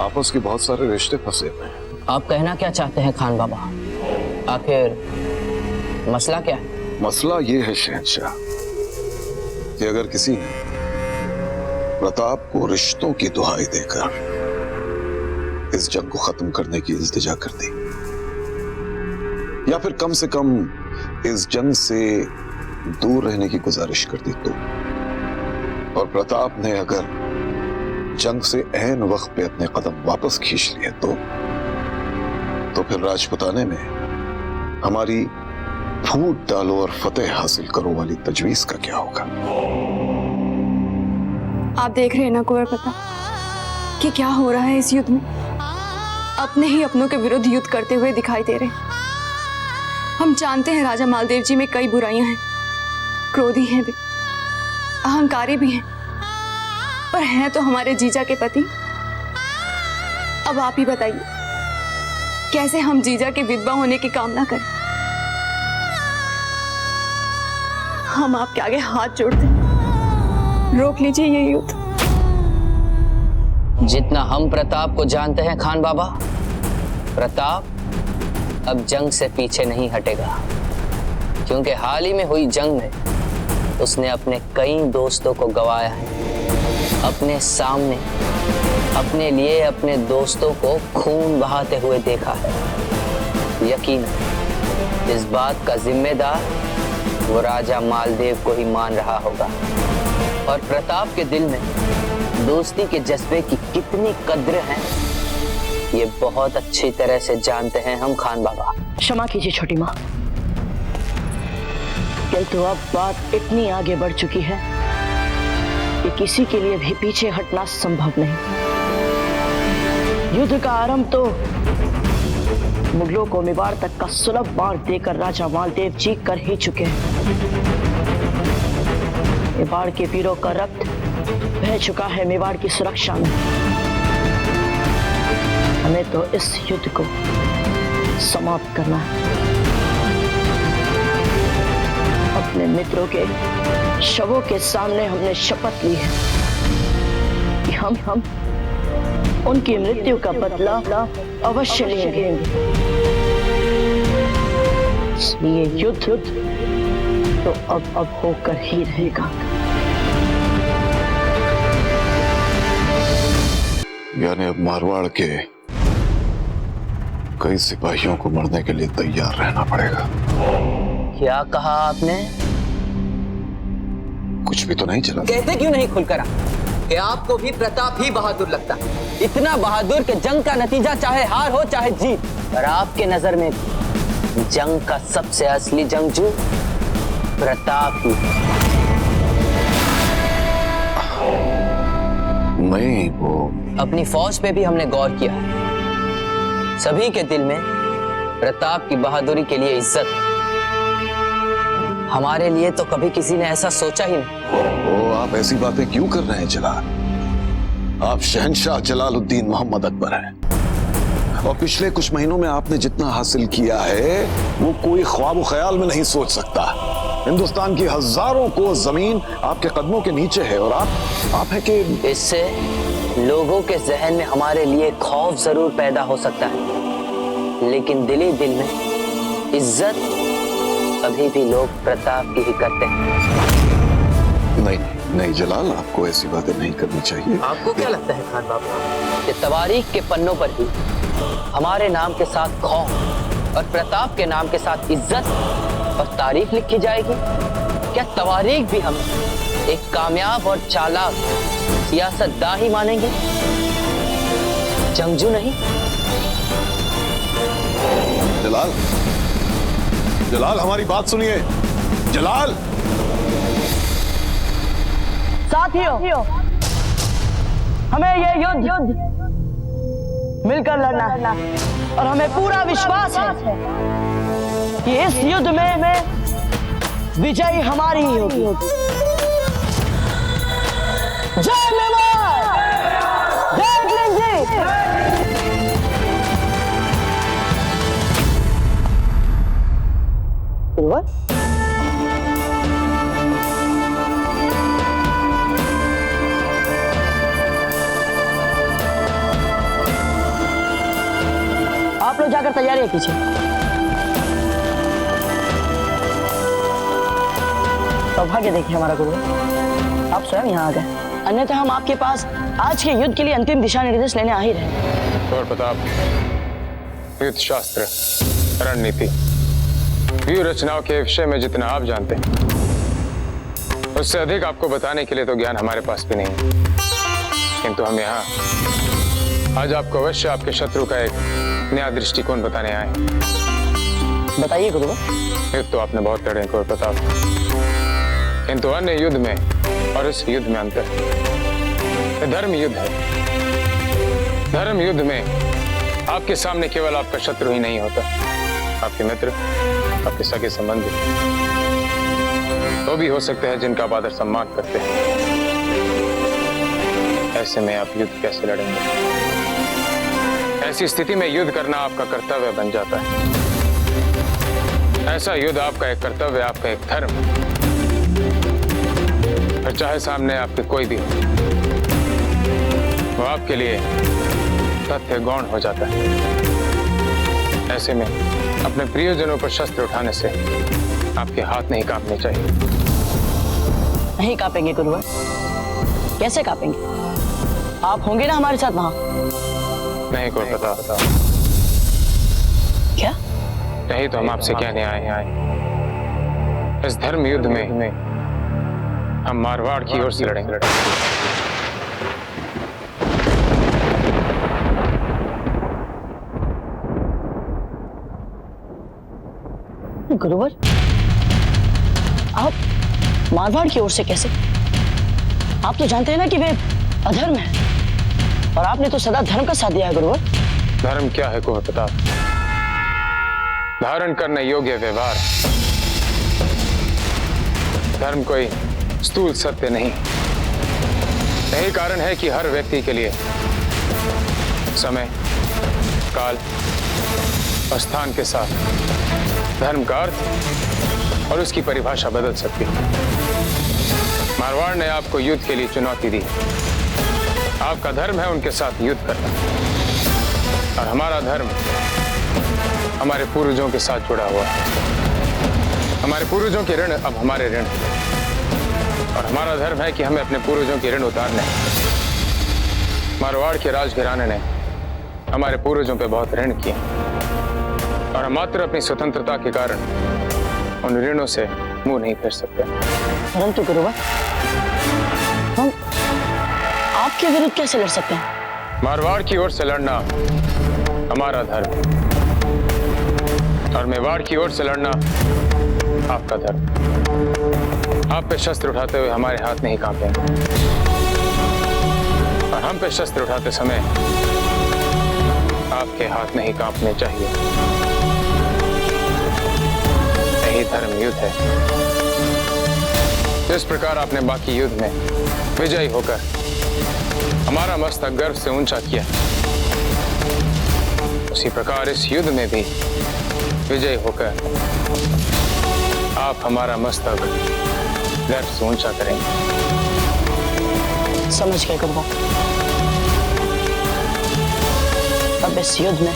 आपस के बहुत सारे रिश्ते फंसे हुए हैं। आप कहना क्या चाहते हैं खान बाबा? आखिर मसला क्या है? मसला ये है शहंशाह कि अगर किसी ने प्रताप को रिश्तों की दुहाई देकर इस जंग को खत्म करने की इल्तिजा कर दी, या फिर कम से कम इस जंग से दूर रहने की गुजारिश कर दी, तो और प्रताप ने अगर जंग से ऐन वक्त पे अपने कदम वापस खींच लिए, तो फिर राजपुताने में हमारी फूट डालो और फतेह हासिल करो वाली तजवीज का क्या होगा? आप देख रहे हैं ना कुंवर प्रताप कि क्या हो रहा है इस युद्ध में। अपने ही अपनों के विरुद्ध युद्ध करते हुए दिखाई दे रहे हैं। हम जानते हैं राजा मालदेव जी में कई बुराइयां हैं, क्रोधी हैं भी, अहंकारी भी हैं, पर हैं तो हमारे जीजा के पति। अब आप ही बताइए, कैसे हम जीजा के विधवा होने की कामना करें? हम आपके आगे हाथ जोड़ते हैं, रोक लीजिए ये युद्ध। जितना हम प्रताप को जानते हैं खान बाबा, प्रताप अब जंग से पीछे नहीं हटेगा, क्योंकि हाल ही में हुई जंग में उसने अपने कई दोस्तों को गंवाया है। अपने सामने अपने लिए अपने दोस्तों को खून बहाते हुए देखा है। यकीन इस बात का जिम्मेदार वो राजा मालदेव को ही मान रहा होगा। और प्रताप के दिल में दोस्ती के जज्बे की कितनी कद्र है ये बहुत अच्छी तरह से जानते हैं हम खान बाबा। क्षमा कीजिए छोटी माँ, किंतु अब बात इतनी आगे बढ़ चुकी है कि किसी के लिए भी पीछे हटना संभव नहीं। युद्ध का आरंभ तो मुगलों को मेवाड़ तक का सुलभ मार्ग देकर राजा मालदेव जी कर ही चुके हैं। मेवाड़ के वीरों का रक्त बह चुका है मेवाड़ की सुरक्षा में। हमें तो इस युद्ध को समाप्त करना है। अपने मित्रों के शवों के सामने हमने शपथ ली है कि हम उनकी मृत्यु का बदला अवश्य लेंगे। इसलिए युद्ध तो अब होकर ही रहेगा। यानी अब मारवाड़ के कई सिपाहियों को मरने के लिए तैयार रहना पड़ेगा। क्या कहा आपने? कुछ भी तो नहीं चला। कहते क्यों नहीं खुलकर कि आपको भी प्रताप ही बहादुर लगता है? इतना बहादुर कि जंग का नतीजा चाहे हार हो चाहे जीत, पर आपके नजर में जंग का सबसे असली जंगजू प्रताप ही। नहीं, वो अपनी फौज पे भी हमने गौर किया है। सभी के दिल में प्रताप की बहादुरी के लिए इज्जत है। हमारे लिए तो कभी किसी ने ऐसा सोचा ही नहीं। ओ, आप ऐसी बातें क्यों कर रहे हैं जलाल? आप शहंशाह जलालुद्दीन मोहम्मद अकबर हैं और पिछले कुछ महीनों में आपने जितना हासिल किया है वो कोई ख्वाब ख्याल में नहीं सोच सकता। हिंदुस्तान की हजारों को जमीन आपके कदमों के नीचे है और आप हैं कि इससे लोगों के जहन में हमारे लिए खौफ जरूर पैदा हो सकता है, लेकिन दिल ही दिल में इज्जत अभी भी लोग प्रताप की ही करते हैं। नहीं जलाल, आपको ऐसी बातें नहीं करनी चाहिए। आपको क्या लगता है खान बाबा कि तवारीख के पन्नों पर ही हमारे नाम के साथ खौफ और प्रताप के नाम के साथ इज्जत और तारीफ लिखी जाएगी? क्या तवारीख भी हम एक कामयाब और चालाक सियासतदान ही मानेंगे, जंगजू नहीं? जलाल हमारी बात सुनिए। जलाल, साथियों, हमें ये युद्ध मिलकर लड़ना है और हमें पूरा विश्वास है कि इस युद्ध में विजय हमारी ही होगी। जय मेवाड़, जय इंग्लैंड। आप लोग जाकर तैयारी कीजिए। सौभाग्य देखिए हमारा गुरु, आप स्वयं यहाँ आ गए, अन्यथा हम आपके पास आज के युद्ध के लिए अंतिम दिशा निर्देश लेने आ ही रहे। और प्रताप, युद्ध शास्त्र, रणनीति, व्यूह रचनाओं के विषय में जितना आप जानते हैं उससे अधिक आपको बताने के लिए तो ज्ञान हमारे पास भी नहीं है। किंतु हम यहाँ आज आपको अवश्य आपके शत्रु का एक नया दृष्टिकोण बताने आए। बताइए गुरु। युद्ध तो आपने बहुत लड़े हैं प्रताप, किंतु अन्य युद्ध में और इस युद्ध में अंतर है। धर्म युद्ध है। धर्म युद्ध में आपके सामने केवल आपका शत्रु ही नहीं होता, आपके मित्र, आपके सगे संबंधी वो भी हो सकते हैं जिनका आप आदर सम्मान करते हैं। ऐसे में आप युद्ध कैसे लड़ेंगे? ऐसी स्थिति में युद्ध करना आपका कर्तव्य बन जाता है। ऐसा युद्ध आपका एक कर्तव्य, आपका एक धर्म, और चाहे सामने आपके कोई भी वो आपके लिए तथ्य गौण हो जाता है। ऐसे में अपने प्रियजनों पर शस्त्र उठाने से आपके हाथ नहीं कांपने चाहिए। नहीं कांपेंगे गुरुवर, कैसे कांपेंगे? आप होंगे ना हमारे साथ वहां? नहीं कोई पता। क्या? यही तो हम आपसे कहने आए हैं। इस धर्म युद्ध में हम मारवाड़ की ओर से लड़ेंगे। गुरुवर, आप मारवाड़ की ओर से कैसे? आप तो जानते हैं ना कि वे अधर्म है, और आपने तो सदा धर्म का साथ दिया है गुरुवर। धर्म क्या है को पता? धारण करने योग्य व्यवहार। धर्म कोई स्थूल सत्य नहीं। यही कारण है कि हर व्यक्ति के लिए समय, काल और स्थान के साथ धर्म का अर्थ और उसकी परिभाषा बदल सकती है। मारवाड़ ने आपको युद्ध के लिए चुनौती दी। आपका धर्म है उनके साथ युद्ध करना, और हमारा धर्म हमारे पूर्वजों के साथ जुड़ा हुआ है। हमारे पूर्वजों के ऋण अब हमारे ऋण, और हमारा धर्म है कि हमें अपने पूर्वजों के ऋण उतारने। मारवाड़ के राजघराने ने हमारे पूर्वजों पे बहुत ऋण किए, और हम मात्र अपनी स्वतंत्रता के कारण उन ऋणों से मुंह नहीं फेर सकते। परंतु गुरुवर, हम आपके विरुद्ध कैसे लड़ सकते हैं? मारवाड़ की ओर से लड़ना हमारा धर्म, और मेवाड़ की ओर से लड़ना आपका धर्म। आप पे शस्त्र उठाते हुए हमारे हाथ नहीं कांपेंगे, और हम पे शस्त्र उठाते समय आपके हाथ नहीं कांपने चाहिए। यही धर्म युद्ध है। जिस प्रकार आपने बाकी युद्ध में विजयी होकर हमारा मस्तक गर्व से ऊंचा किया, उसी प्रकार इस युद्ध में भी विजयी होकर आप हमारा मस्तक गर्व से ऊंचा करेंगे। समझ गए गुरुवर। अब इस युद्ध में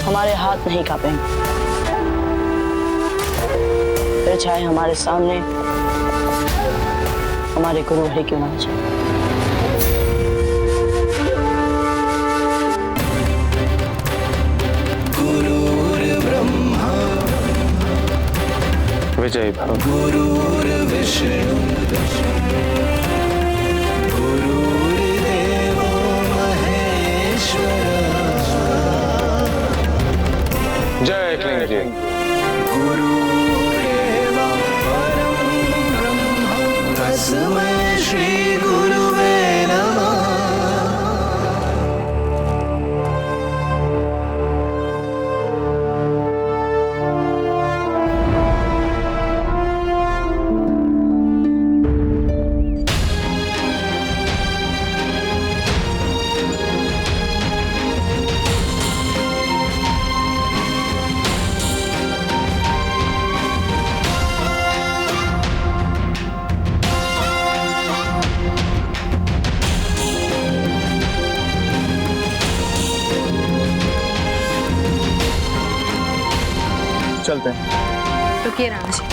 हमारे हाथ नहीं कांपेंगे, फिर चाहे हमारे सामने हमारे गुरु हरि क्यों ना जाए। विजय भव। गुरुर्विष्णु गुरुर्देवो महेश्वर। जय क्लिंग जी। गुरुरेव परं ब्रह्म तस्मै श्री गुरुवे नमः। चलते हैं। रुकिए राणा जी,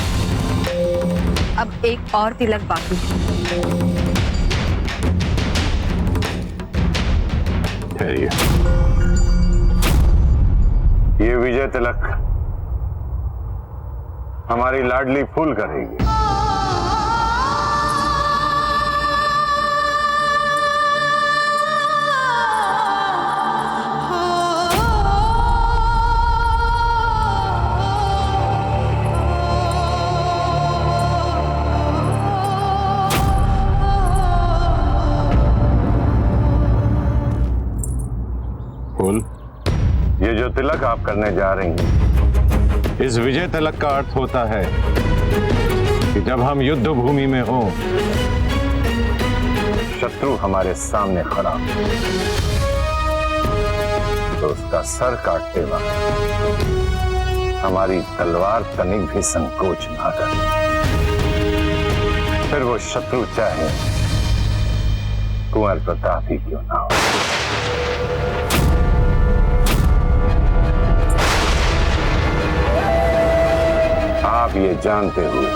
अब एक और तिलक बाकी है। ये विजय तिलक हमारी लाडली फूल करेगी। फूल, ये जो तिलक आप करने जा रही हैं, इस विजय तिलक का अर्थ होता है कि जब हम युद्ध भूमि में हों, शत्रु हमारे सामने खड़ा तो उसका सर काटते वक्त हमारी तलवार तनिक भी संकोच ना करे, फिर वो शत्रु चाहे कुंवर प्रताप ही क्यों ना हो। आप ये जानते हुए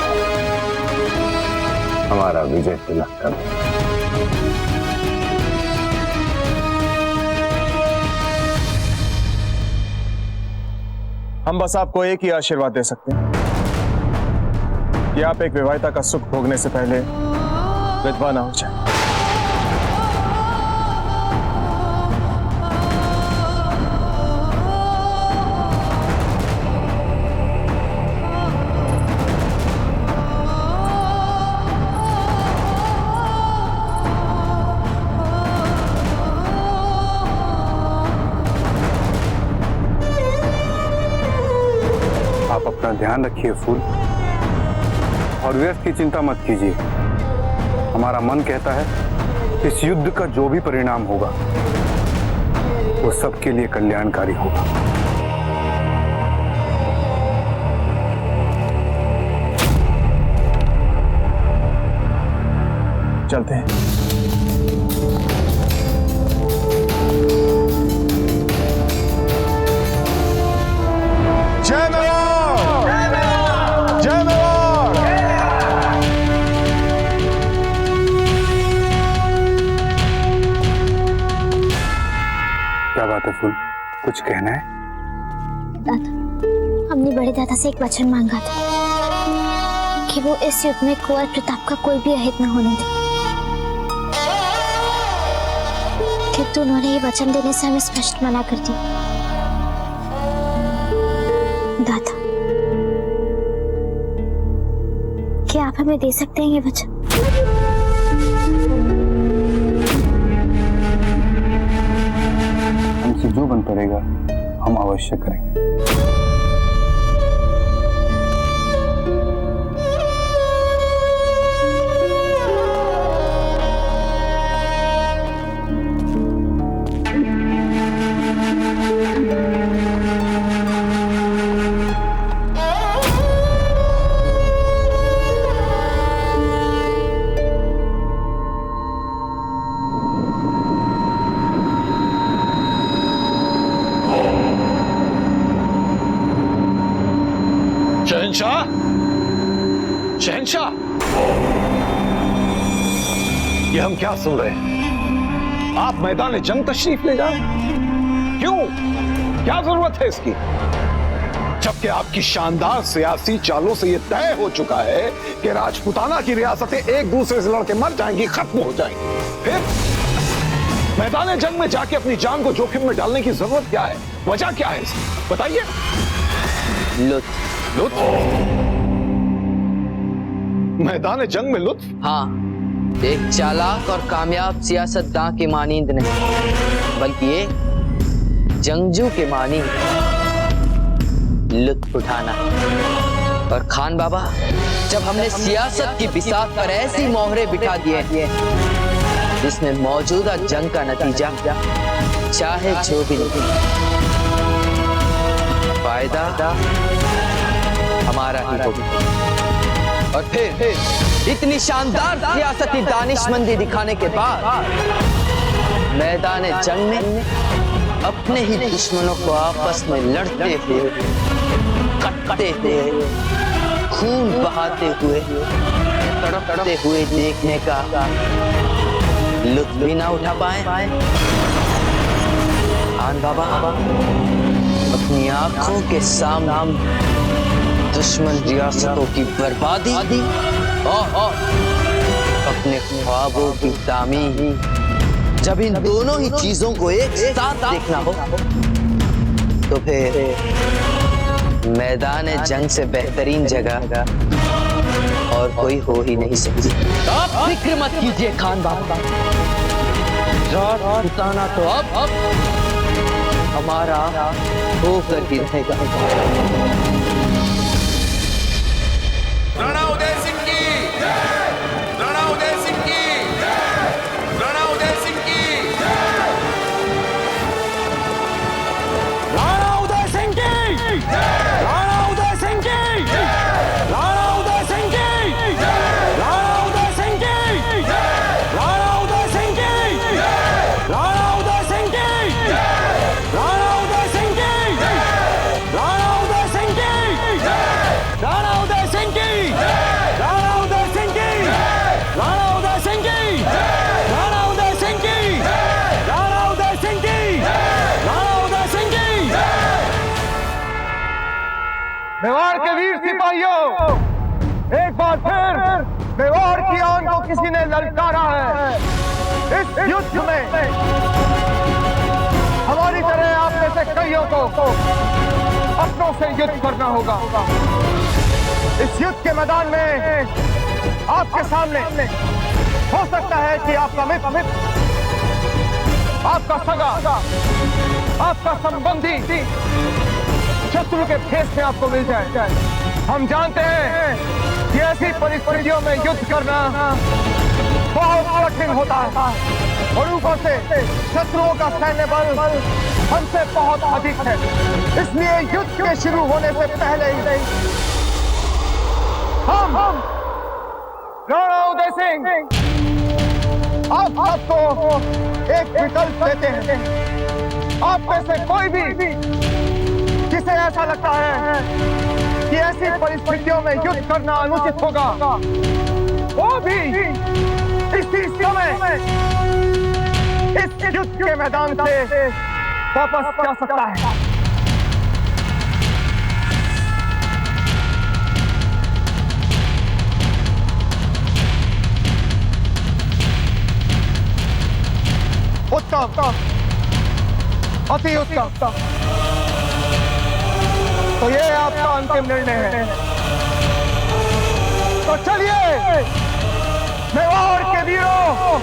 हमारा विजय तिलक कर दें। हम बस आपको एक ही आशीर्वाद दे सकते हैं कि आप एक विवाहिता का सुख भोगने से पहले विधवा ना हो जाए। आप अपना ध्यान रखिए फूल, और व्यर्थ की चिंता मत कीजिए। हमारा मन कहता है इस युद्ध का जो भी परिणाम होगा वो सबके लिए कल्याणकारी होगा। चलते हैं। जय मेवाड़! जय मेवाड़! क्या बात है फूल, कुछ कहना है? दादा, हमने बड़े दादा से एक वचन मांगा था कि वो इस युद्ध में कुंवर प्रताप का कोई भी अहित न होने दे, किंतु उन्होंने ये वचन देने से हमें स्पष्ट मना कर दिया। दादा, क्या आप हमें दे सकते हैं ये वचन? हमसे जो बन पड़ेगा हम अवश्य करेंगे। शहंशाह, शहंशाह, ये हम क्या सुन रहे हैं? आप मैदान जंग तशरीफ ले जाएं? क्यों? क्या जरूरत है इसकी? जबकि आपकी शानदार सियासी चालों से यह तय हो चुका है कि राजपूताना की रियासतें एक दूसरे से लड़के मर जाएंगी, खत्म हो जाएंगी। फिर मैदान जंग में जाके अपनी जान को जोखिम में डालने की जरूरत क्या है? वजह क्या है इसकी? बताइए। लुत्फ। लुत्फ? मैदान जंग में लुत्फ? हाँ, एक चालाक और कामयाब सियासतदान की मानींद नहीं, बल्कि एक जंगजू के मानी लुत्फ उठाना। और खान बाबा, जब हमने सियासत की बिसात पर ऐसी मोहरे बिठा दिए जिसमें मौजूदा जंग का नतीजा चाहे जो भी नहीं, फायदा हमारा ही होगा। और फिर इतनी शानदार सियासती दानिशमंदी दिखाने के बाद मैदान जंग में अपने ही दुश्मनों को आपस में लड़ते हुए, कटते हुए, खून बहाते हुए, तड़पते हुए देखने का लुत्फ भी ना उठा पाए। खान बाबा, अपनी आंखों के सामने दुश्मन रियासतों की बर्बादी और अपने ख्वाबों की तामीर, जब इन दोनों ही चीजों को एक साथ देखना हो तो फिर मैदान जंग से बेहतरीन जगह और कोई हो ही नहीं सकती। आप फिक्र मत कीजिए खान बाबा, राजपूताना तो अब हमारा होकर ही रहेगा। राणा उदय सिंह की, राणा उदय सिंह की, राणा उदय सिंह की, राणा उदय सिंह की, राणा उदय सिंह की, राणा उदय सिंह की, राणा उदय सिंह की, राणा उदय सिंह की, राणा उदय सिंह की, राणा उदय सिंह की, राणा उदय सिंह की। मेवाड़ के वीर सिपाहियों, एक बार फिर मेवाड़ की आन को किसी ने ललकारा है। इस युद्ध में हमारी तरह आप में से कईयों को अपनों से युद्ध करना होगा। इस युद्ध के मैदान में आपके सामने हो सकता है कि आपका मित्र, आपका सगा, आपका संबंधी शत्रु के भेष में आपको मिल जाए। हम जानते हैं कि ऐसी परिस्थितियों में युद्ध करना बहुत कठिन होता है और ऊपर से शत्रुओं का सैन्य बल हमसे बहुत अधिक है। इसलिए युद्ध के शुरू होने से पहले ही हम राणा उदय सिंह आप सबको एक विकल्प देते हैं। आप में से कोई भी जिसे ऐसा लगता है कि ऐसी परिस्थितियों में युद्ध करना अनुचित होगा, वो भी इसी समय इस युद्ध के मैदान से वापस जा सकता है। उत्तम, अति उत्तम। तो ये आपका अंतिम निर्णय है। तो चलिए मेवाड़ के वीरों,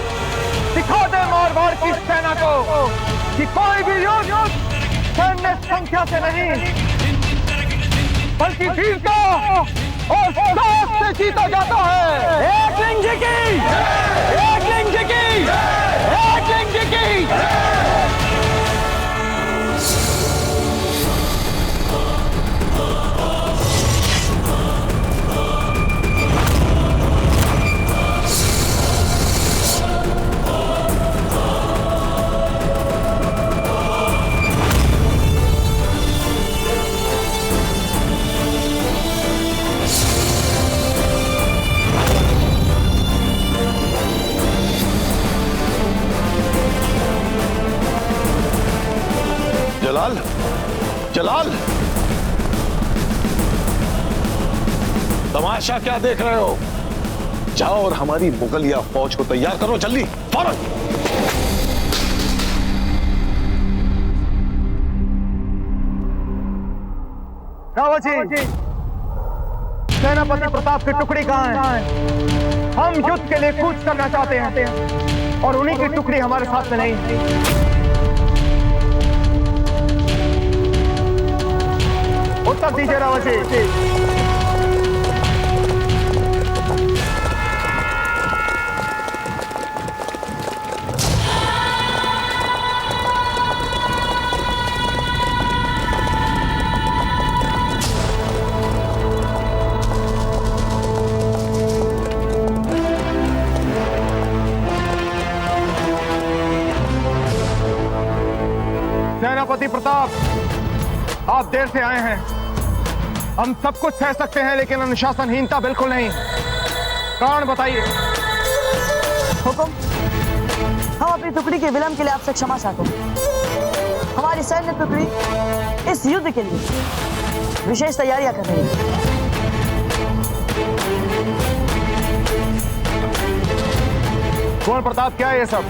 दिखा दे मारवाड़ की सेना को कि कोई भी युद्ध सैन्य संख्या से नहीं बल्कि वीरता और साहस से जीता जाता है। एक लिंग जी की, एक लिंग जी की, एक लिंग जी की। जलाल, जलाल, तमाशा क्या देख रहे हो? जाओ और हमारी मुगलिया फौज को तैयार करो, जल्दी, फौरन। रावत जी, सेनापति प्रताप की टुकड़ी कहाँ है? हम युद्ध के लिए कूच करना चाहते हैं और उन्हीं की टुकड़ी हमारे साथ में नहीं है। उत्तर दीजिए रावत जी। सेनापति प्रताप, आप देर से आए हैं। हम सब कुछ सह सकते हैं लेकिन अनुशासनहीनता बिल्कुल नहीं। कारण बताइए। हुकुम, हम अपनी टुकड़ी के विलंब के लिए आपसे क्षमा चाहते हैं। हमारी सैन्य टुकड़ी इस युद्ध के लिए विशेष तैयारियां कर रही है। कुंवर प्रताप, क्या है ये सब?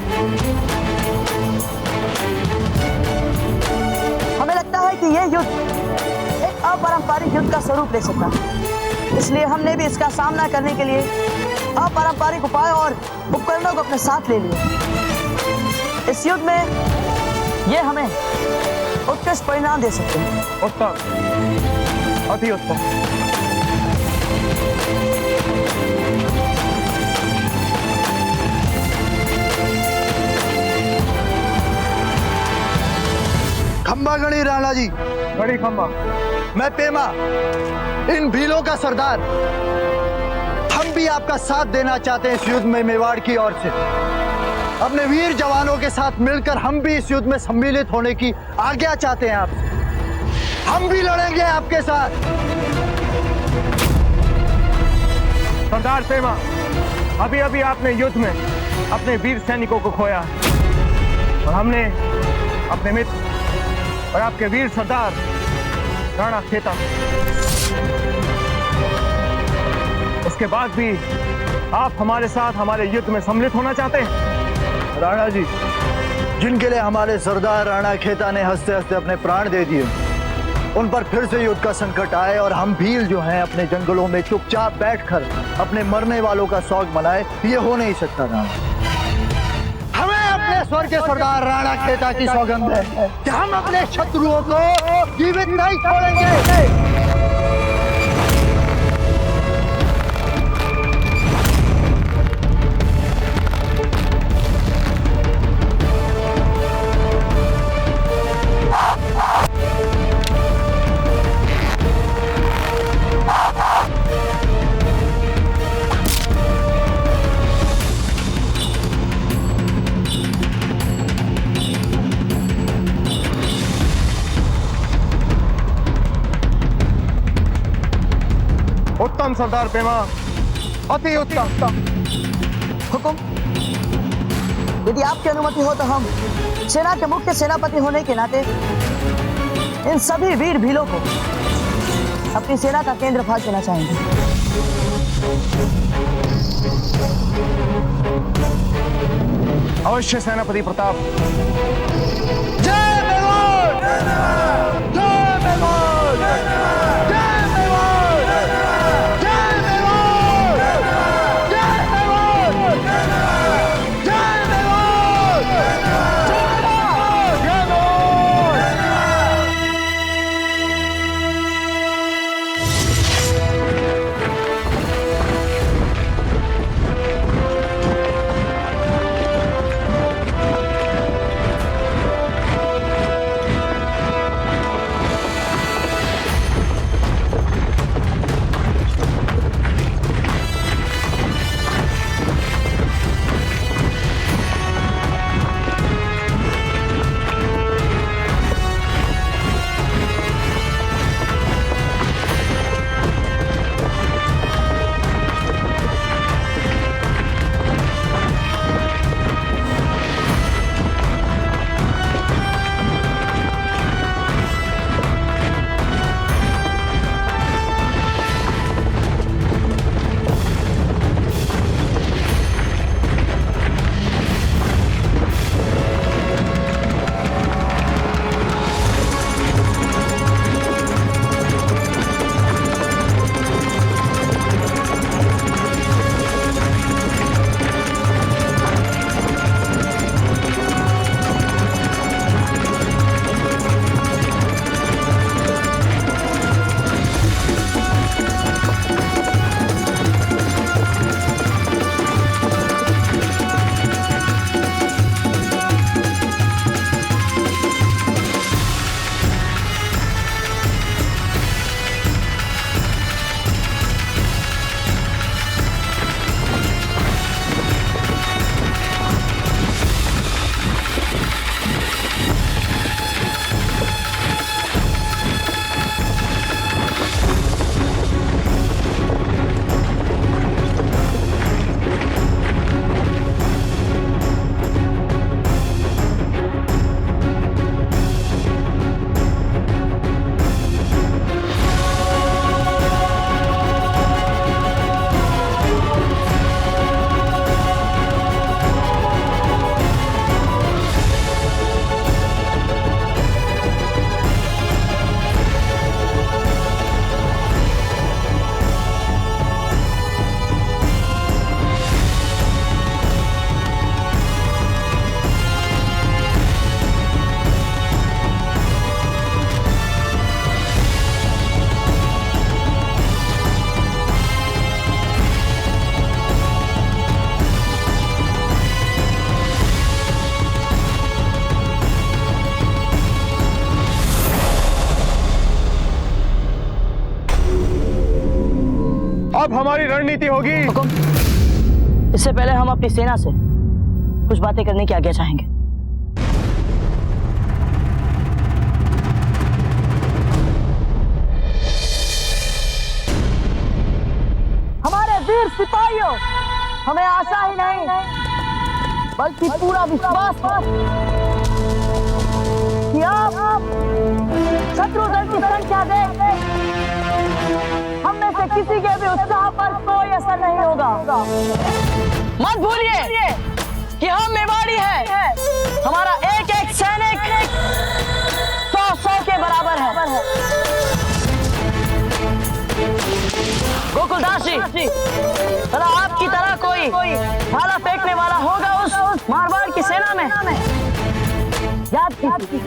हमें लगता है कि यह युद्ध एक अपारंपरिक युद्ध का स्वरूप ले सकता है। इसलिए हमने भी इसका सामना करने के लिए अपारंपरिक उपाय और उपकरणों को अपने साथ ले लिया। इस युद्ध में ये हमें उत्कृष्ट परिणाम दे सकते हैं। उत्तम, अति उत्तम। खंबा गणी राणा जी। बड़ी खंबा। मैं पेमा, इन भीलों का सरदार। हम भी आपका साथ देना चाहते हैं इस युद्ध में मेवाड़ की ओर से। अपने वीर जवानों के साथ मिलकर हम भी इस युद्ध में सम्मिलित होने की आज्ञा चाहते हैं आपसे। हम भी लड़ेंगे आपके साथ। सरदार पेमा, अभी अभी आपने युद्ध में अपने वीर सैनिकों को खोया और हमने अपने मित्र और आपके वीर सरदार राणा खेता उसके बाद भी आप हमारे साथ हमारे युद्ध में सम्मिलित होना चाहते हैं? राणा जी, जिनके लिए हमारे सरदार राणा खेता ने हंसते हंसते अपने प्राण दे दिए, उन पर फिर से युद्ध का संकट आए और हम भील जो हैं अपने जंगलों में चुपचाप बैठकर अपने मरने वालों का शौक मनाए, ये हो नहीं सकता राणा। हमें अपने स्वर्ग के सरदार राणा खेता की सौगंध है कि हम अपने शत्रुओं को जीवित नहीं छोड़ेंगे। उत्तम सरदार पेमा, अति उत्तम। हुकुम, यदि आपकी अनुमति हो तो हम सेना के मुख्य सेनापति होने के नाते इन सभी वीर भीलों को अपनी सेना का केंद्र भाग देना चाहेंगे। अवश्य सेनापति प्रताप। जय मेवाड़! जय मेवाड़! जय मेवाड़! जय मेवाड़! जय मेवाड़! जय मेवाड़! जय मेवाड़! अब हमारी रणनीति होगी। इससे पहले हम अपनी सेना से कुछ बातें करने की आज्ञा चाहेंगे। हमारे वीर सिपाहियों, हमें आशा ही नहीं बल्कि पूरा विश्वास है कि आप शत्रु दल की संख्या देख हम में से किसी के भी उत्साह पर कोई असर नहीं होगा। मत भूलिए कि हम मेवाड़ी हैं। हमारा एक एक सैनिक 100 के बराबर है। गोकुलदास जी, भला आपकी तरह कोई भाला फेंकने वाला होगा उस मारवाड़ की सेना में? याद कीजिए,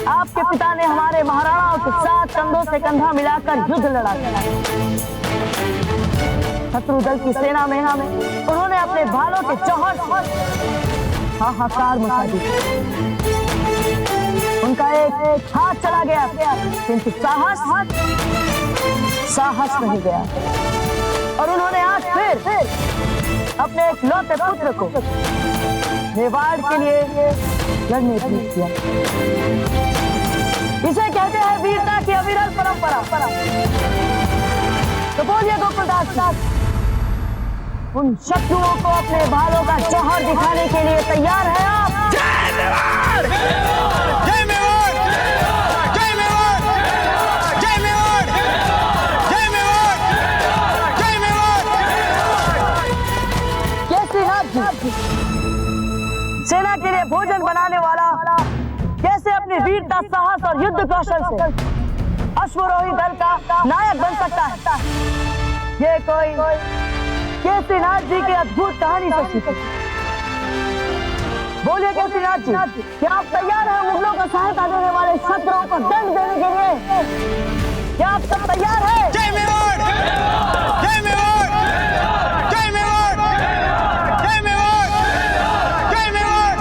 आपके पिता ने हमारे महाराणाओं के साथ कंधों से कंधा मिलाकर युद्ध लड़ा। शत्रु दल की सेना में उन्होंने अपने भालों के चौहट हाहाकार मचा दी। उनका एक हाथ चला गया, किंतु साहस नहीं गया। और उन्होंने आज फिर अपने एक लौते पुत्र को मेवाड़ के लिए लड़ने भेज दिया। इसे कहते हैं वीरता की अविरल परंपरा। तो बोलिए गोकुलदास, उन शत्रुओं को अपने भालों का जौहर दिखाने के लिए तैयार है आप? जय मेवाड़! जय मेवाड़! जय मेवाड़! जय मेवाड़! जय मेवाड़! जय मेवाड़! केसरीनाथ जी, सेना के लिए भोजन बनाने वाला कैसे अपनी वीरता, साहस और युद्ध कौशल से अश्वरोही दल का नायक बन सकता है? ये कोई केसरीनाथ जी की अद्भुत कहानी से सीखे। बोलिए केसरीनाथ जी, क्या आप तैयार हैं मुगलों को सहायता देने वाले शत्रुओं को दंड देने के लिए? क्या आप सब तैयार हैं? जय मेवाड़! जय मेवाड़! जय मेवाड़! जय मेवाड़! जय मेवाड़! जय मेवाड़!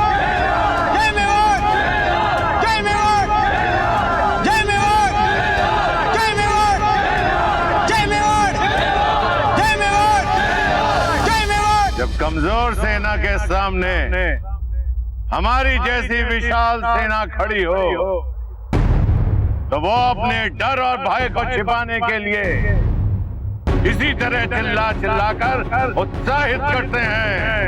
जय मेवाड़! जय मेवाड़! जय मेवाड़! जय मेवाड़! जय मेवाड़! जय मेवाड़! जब कमजोर सेना के सामने हमारी जैसी विशाल सेना खड़ी हो तो वो अपने डर और भय को छिपाने के लिए इसी तरह चिल्ला चिल्लाकर उत्साहित करते हैं।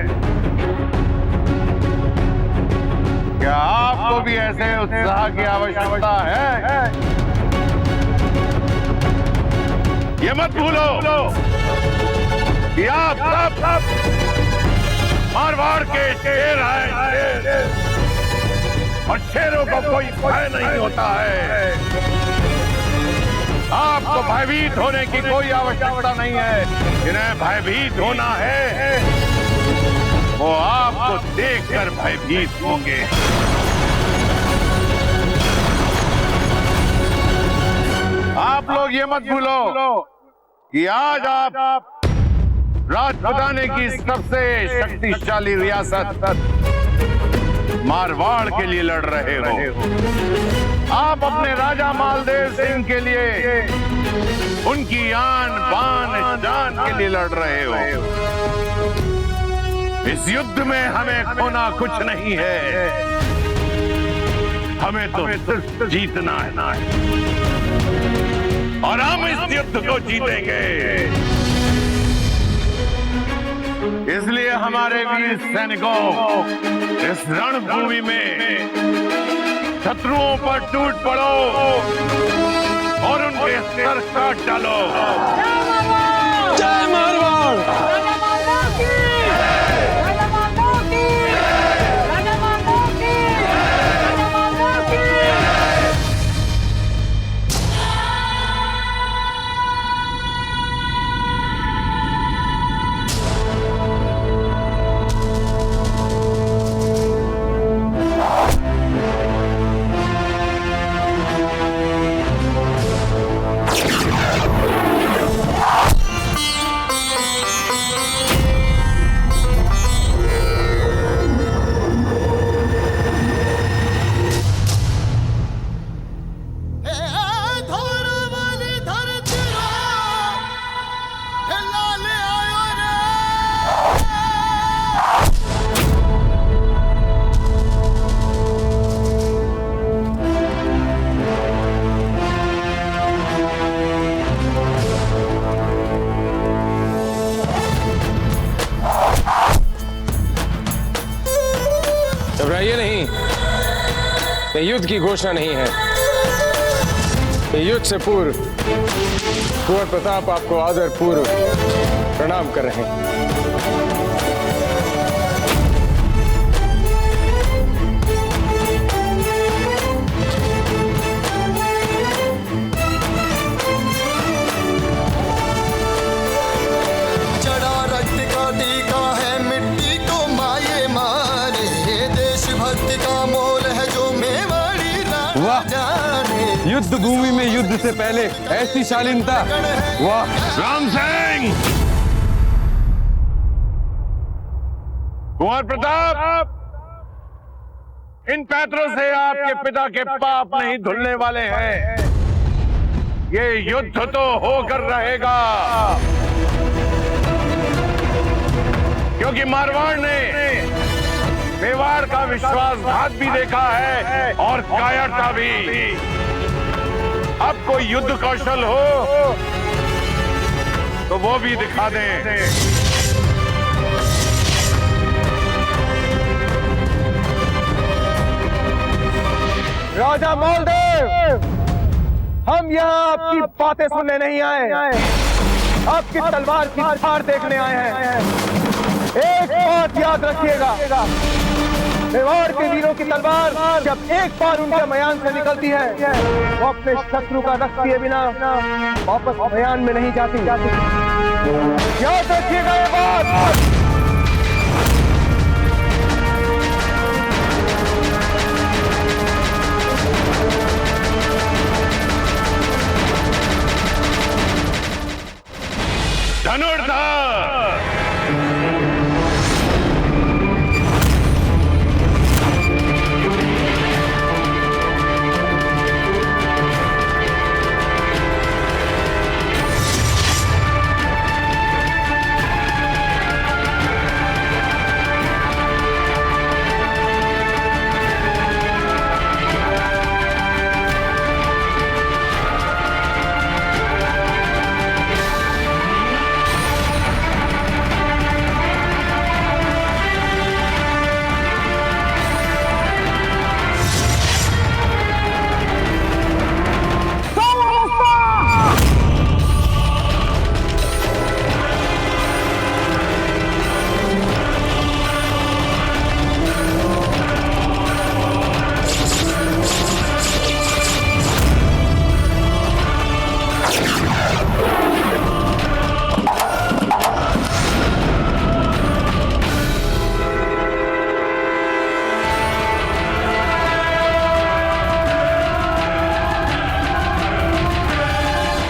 क्या आपको भी ऐसे उत्साह की आवश्यकता है? ये मत भूलो कि आप सब मारवाड़ के शेर हैं, और शेरों को कोई भय नहीं होता है। आपको भयभीत होने की कोई आवश्यकता नहीं है। जिन्हें भयभीत होना है वो आपको देखकर भयभीत होंगे। आप लोग ये मत भूलो कि आज आप राजपुताने की सबसे शक्तिशाली रियासत मारवाड़ के लिए लड़ रहे हो। आप अपने राजा मालदेव सिंह के लिए, उनकी आन बान जान के लिए लड़ रहे हो। इस युद्ध में हमें खोना कुछ नहीं है, हमें तो सिर्फ जीतना है और हम इस युद्ध को जीतेंगे। इसलिए हमारे वीर सैनिकों, इस रणभूमि में शत्रुओं पर टूट पड़ो और उनके सर काट डालो। जय मारवाड़! घबराइए नहीं, ये युद्ध की घोषणा नहीं है। ये युद्ध से पूर्व कुंवर प्रताप आपको आदर पूर्व प्रणाम कर रहे हैं। जड़ा रक्त का टीका है, मिट्टी को माये मारे, देशभक्ति का मोल है जो मेवाड़ी राणा जाने। युद्ध भूमि में युद्ध से पहले ऐसी शालीनता, वाह। राम सिंह, कुंवर प्रताप, इन पैतरों से आपके पिता के पाप नहीं धुलने वाले हैं। ये युद्ध तो होकर रहेगा, क्योंकि मारवाड़ ने मेवाड़ का विश्वासघात भी देखा है और कायरता भी। अब कोई युद्ध कौशल हो तो वो भी दिखा दें। राजा मालदेव, हम यहाँ आपकी बातें सुनने नहीं आए, आपकी तलवार की धार देखने आए हैं। एक बात याद रखिएगा, मेवाड़ के वीरों की तलवार जब एक बार उनके मयान से निकलती है, वो अपने शत्रु का रक्त किए बिना वापस मयान में नहीं जाती। याद रखिएगा ये बात।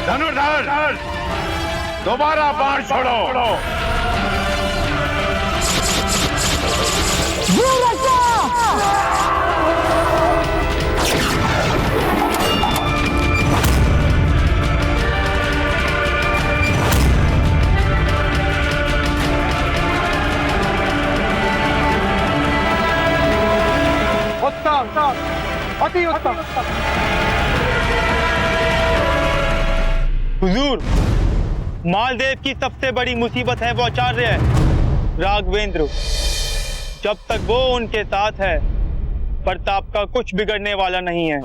धनुर्धर, दोबारा बाण छोड़ो। उत्तम, अति उत्तम। हुजूर, मालदेव की सबसे बड़ी मुसीबत है वो आचार्य राघवेंद्र। जब तक वो उनके साथ है, प्रताप का कुछ बिगड़ने वाला नहीं है।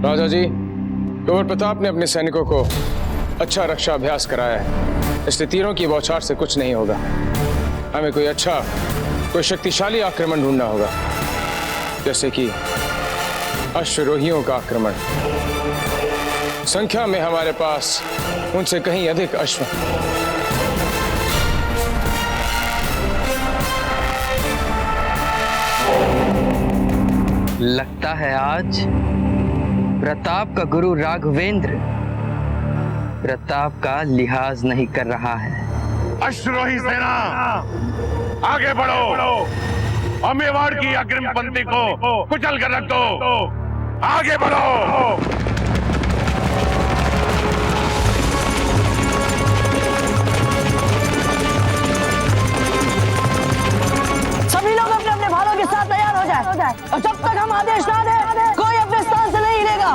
राजा जी, कुंवर प्रताप ने अपने सैनिकों को अच्छा रक्षा अभ्यास कराया है, इसलिए तीरों की बौछार से कुछ नहीं होगा। हमें कोई शक्तिशाली आक्रमण ढूंढना होगा, जैसे कि अश्वरोहियों का आक्रमण। संख्या में हमारे पास उनसे कहीं अधिक अश्व। लगता है आज प्रताप का गुरु राघवेंद्र प्रताप का लिहाज नहीं कर रहा है। अश्वरोही सेना, आगे बढ़ो और मेवाड़ की अग्रिम पंक्ति को कुचल कर रख दो। आगे बढ़ो। सभी लोग अपने अपने भालों के साथ तैयार हो जाए और जब तक हम आदेश ना दें, कोई अपने स्थान से नहीं हिलेगा।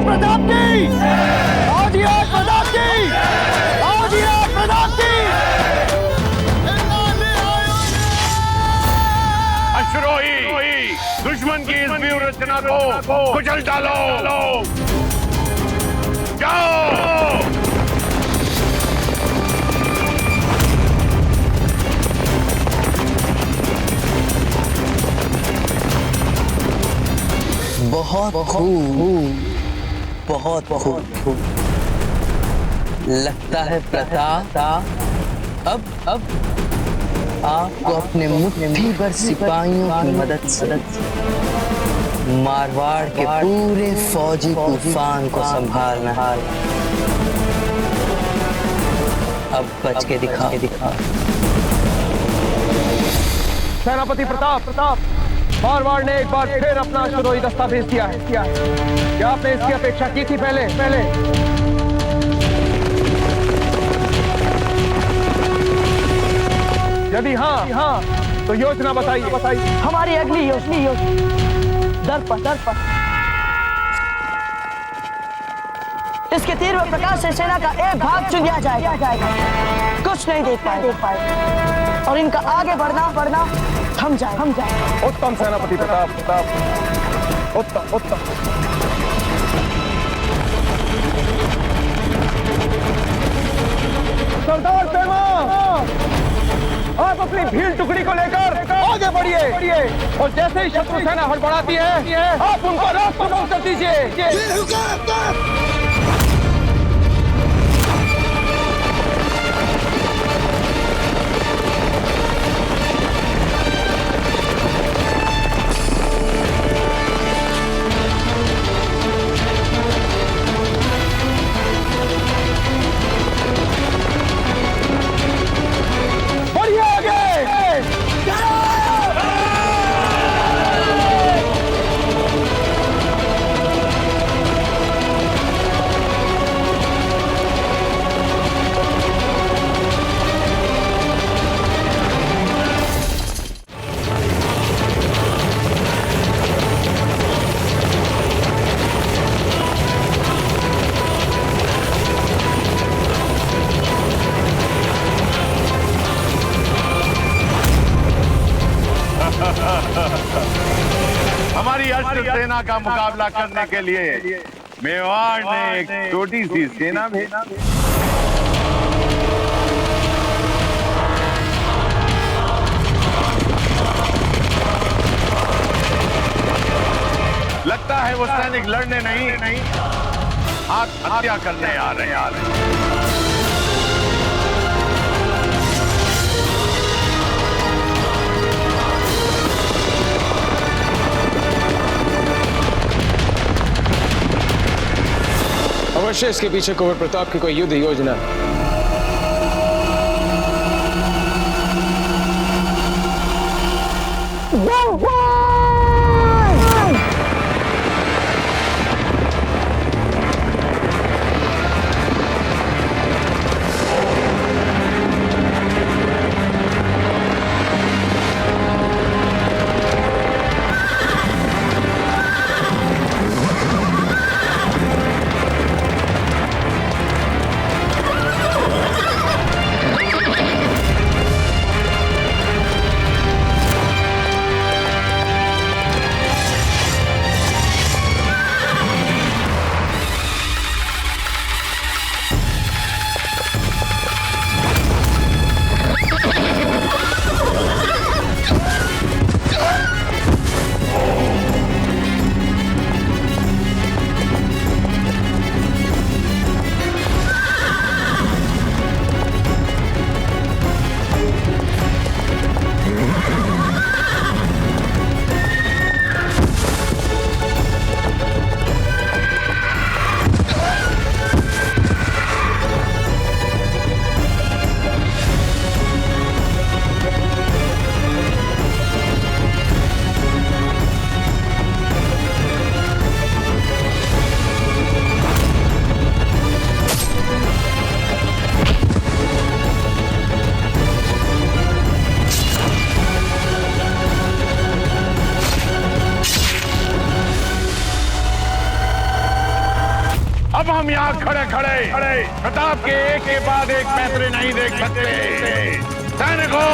प्रताप की, फौजियार प्रताप की, फौजियार प्रताप की। अश्वरोही, दुश्मन की इस व्यूह रचना को कुचल डालो। जाओ। बहुत खूब, बहुत खूब। लगता है प्रताप अब आपको अपने मुट्ठी भर सिपाहियों की मदद से मारवाड़ के पूरे फौजी तूफान को संभालना है। अब बच के दिखा। सेनापति प्रताप, मारवाड़ ने एक बार फिर अपना अश्वरोही दस्ता भेज दिया है। क्या आपने इसकी अपेक्षा की थी पहले? यदि हाँ तो योजना बताइए। हमारी अगली योजना दर पर इसके तीव्र प्रकाश से सेना का एक भाग चुन लिया जाएगा। कुछ नहीं देख पाए और इनका आगे बढ़ना थम जाए। उत्तम सेनापति प्रताप, उत्तम। सरदार पेमा, आप अपनी भील टुकड़ी को लेकर आगे बढ़िए और जैसे ही शत्रु सेना हड़बड़ाती है आप उनको रास्ता बंद कर दीजिए। हमारी अश्व सेना का मुकाबला करने के लिए मेवाड़ ने एक छोटी सी सेना भेजा। लगता है वो सैनिक लड़ने नहीं आत्महत्या करने आ रहे हैं। अवश्य इसके पीछे कुंवर प्रताप की कोई युद्ध योजना है। हम यहाँ खड़े खड़े प्रताप के एक के बाद एक पैतरे नहीं देख सकते। सैनिकों,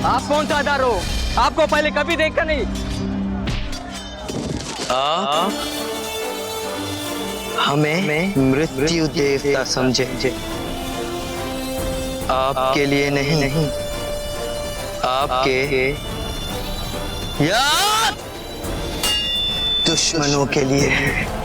आप कौन सा अदार हो? आपको पहले कभी देखा नहीं। आप हमें मृत्यु देवता समझे, आपके लिए नहीं, आपके या दुश्मनों के लिए है।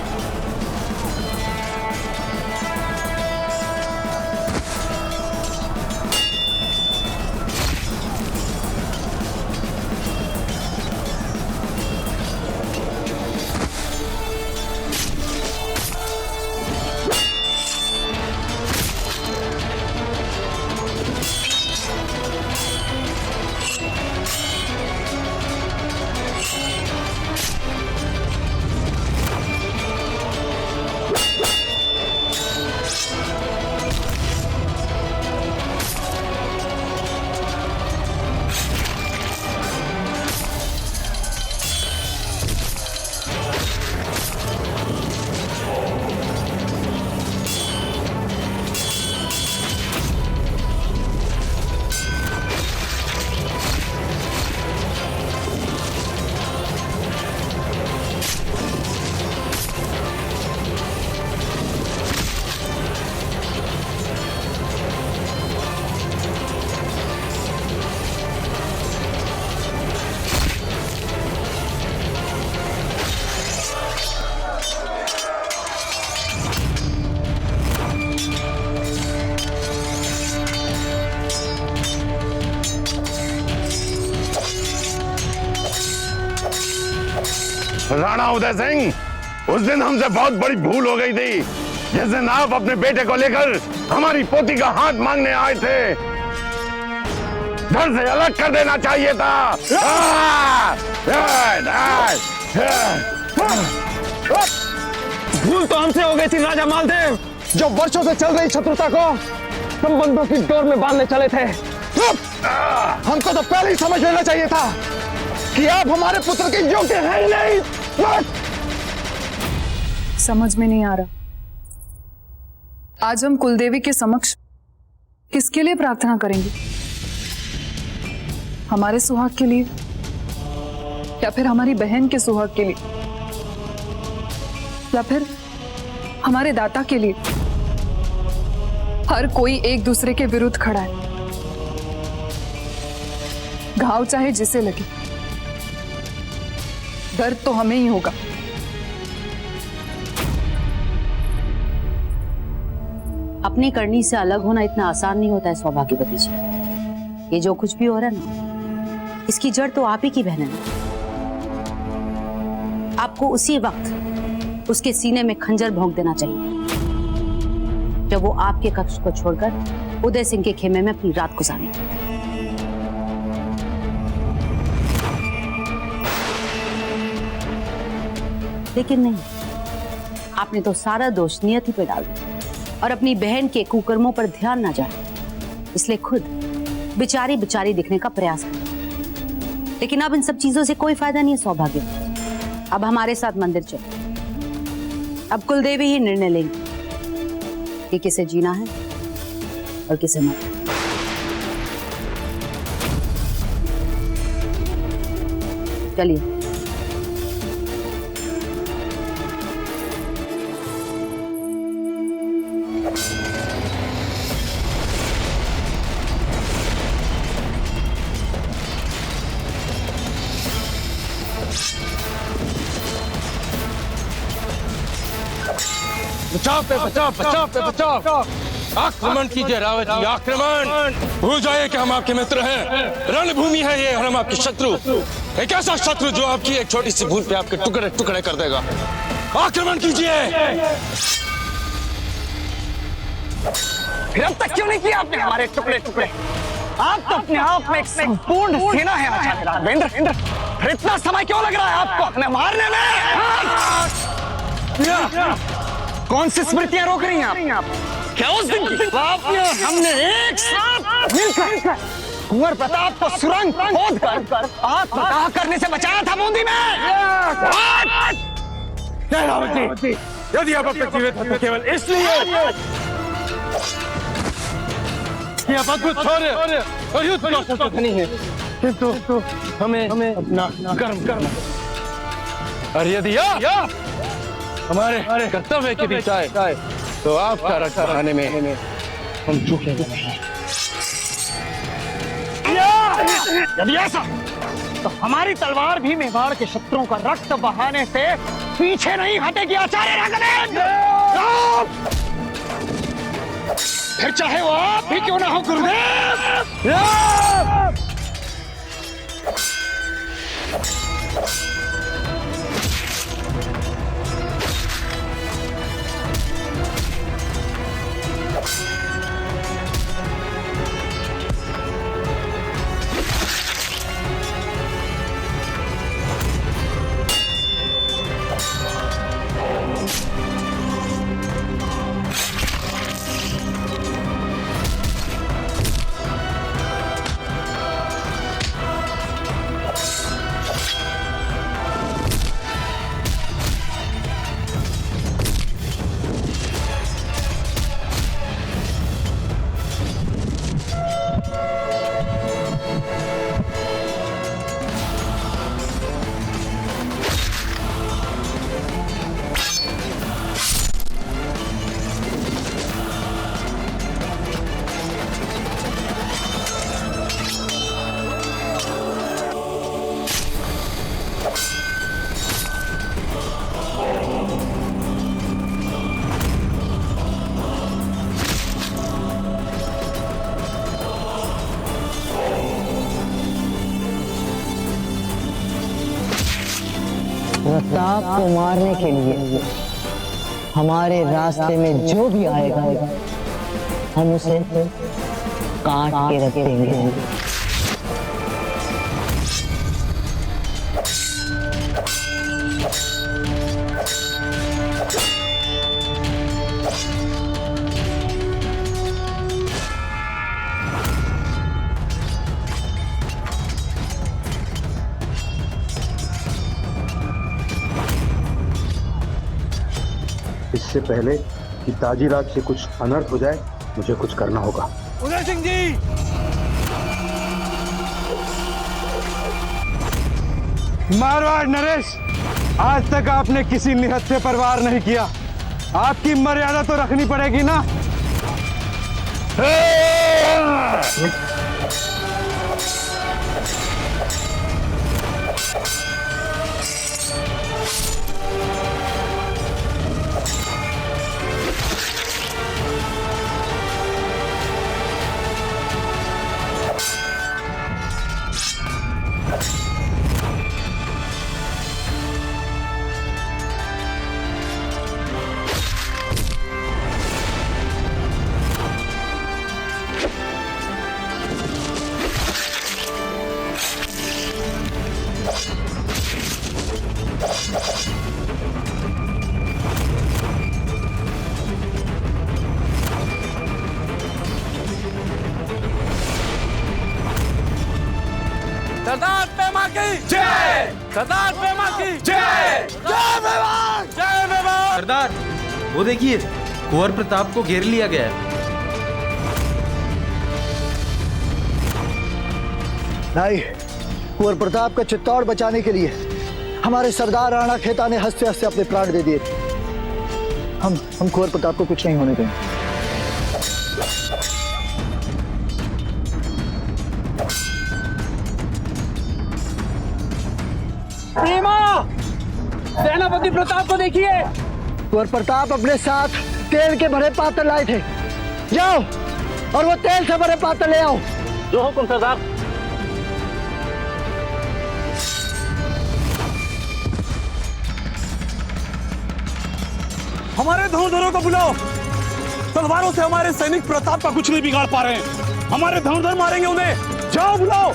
राणा उदय सिंह, उस दिन हमसे बहुत बड़ी भूल हो गई थी जिस दिन आप अपने बेटे को लेकर हमारी पोती का हाथ मांगने आए थे। घर से अलग कर देना चाहिए था। भूल तो हमसे हो गई थी राजा मालदेव, जो वर्षों से चल रही शत्रुता को संबंधों की डोर में बांधने चले थे। हमको तो पहले ही समझ लेना चाहिए था कि आप हमारे पुत्र के योग्य हैं ही नहीं। समझ में नहीं आ रहा, आज हम कुलदेवी के समक्ष किसके लिए प्रार्थना करेंगे? हमारे सुहाग के लिए या फिर हमारी बहन के सुहाग के लिए या फिर हमारे दाता के लिए? हर कोई एक दूसरे के विरुद्ध खड़ा है। घाव चाहे जिसे लगे, दर्द तो हमें ही होगा। अपनी करनी से अलग होना इतना आसान नहीं होता है सौभाग्यवती जी। ये जो कुछ भी हो रहा है ना, इसकी जड़ तो आप ही की बहन है। आपको उसी वक्त उसके सीने में खंजर भोंक देना चाहिए जब वो आपके कक्ष को छोड़कर उदय सिंह के खेमे में अपनी रात गुजारने। लेकिन नहीं, आपने तो सारा दोष नियति पे डाल दिया और अपनी बहन के कुकर्मों पर ध्यान ना जाए, इसलिए खुद बिचारी बिचारी दिखने का प्रयास करें। लेकिन अब इन सब चीजों से कोई फायदा नहीं है सौभाग्य। अब हमारे साथ मंदिर चलो। अब कुलदेवी ही निर्णय लेंगे कि किसे जीना है और किसे मरना। चलिए। बचाव पे बचाव, बचाव पे बचाव। आक्रमण कीजिए रावत जी, आक्रमण। भूल जाइए कि हम आपके मित्र हैं। रणभूमि है ये और हम आपके शत्रु। एक ऐसा शत्रु जो आपकी एक छोटी सी भूल पे आपके टुकड़े टुकड़े कर देगा। आक्रमण कीजिए। फिर अब तक क्यों नहीं किया आपने हमारे टुकड़े टुकड़े? आप तो अपने आप में एक संपूर्ण सेना है राघवेंद्र। फिर इतना समय क्यों लग रहा है आपको हमें मारने में? कौन सी स्मृतियां रोक रही हैं आप? क्या उस दिन की हमने एक साथ मिलकर कुंवर प्रताप को सुरंग खोद कर आत्मदाह करने से बचाया था बूंदी में? यदि आप अब तक जीवित हैं तो केवल इसलिए कि आप अद्भुत शौर्य और युद्ध कौशल के धनी हैं, किंतु हमें अपना कर्म करना। और यदि आप हमारे कर्तव्य के बीच आए तो आपका रक्त बहाने में हम चूकेंगे नहीं। यदि ऐसा तो हमारी तलवार भी मेवाड़ के शत्रुओं का रक्त बहाने से पीछे नहीं हटेगी आचार्य राघवेंद्र। फिर चाहे वो आप भी क्यों ना हो गुरुदेव। प्रताप को मारने के लिए हमारे रास्ते में जो भी आएगा हम उसे काट के रख देंगे। इससे पहले कि ताजीराज से कुछ अनर्थ हो जाए, मुझे कुछ करना होगा। उदय सिंह जी, मारवाड़ नरेश, आज तक आपने किसी निहत्थे पर वार नहीं किया। आपकी मर्यादा तो रखनी पड़ेगी ना। सरदार पेमा की जय, सरदार पेमा की जय, जय मेवाड़, जय मेवाड़। सरदार, वो देखिए, कुंवर प्रताप को घेर लिया गया है। नहीं, कुंवर प्रताप का चित्तौड़ बचाने के लिए हमारे सरदार राणा खेता ने हंसते हंसते अपने प्राण दे दिए थे। हम कुंवर प्रताप को कुछ नहीं होने देंगे। सेनापति प्रताप को देखिए। कुंवर प्रताप अपने साथ तेल के भरे पात्र लाए थे। जाओ और वो तेल से भरे पात्र ले आओ। जो हुकुम सरदार। हमारे धनुर्धरों को बुलाओ। तलवारों से हमारे सैनिक प्रताप का कुछ नहीं बिगाड़ पा रहे हैं। हमारे धनुर्धर मारेंगे उन्हें। जाओ बुलाओ।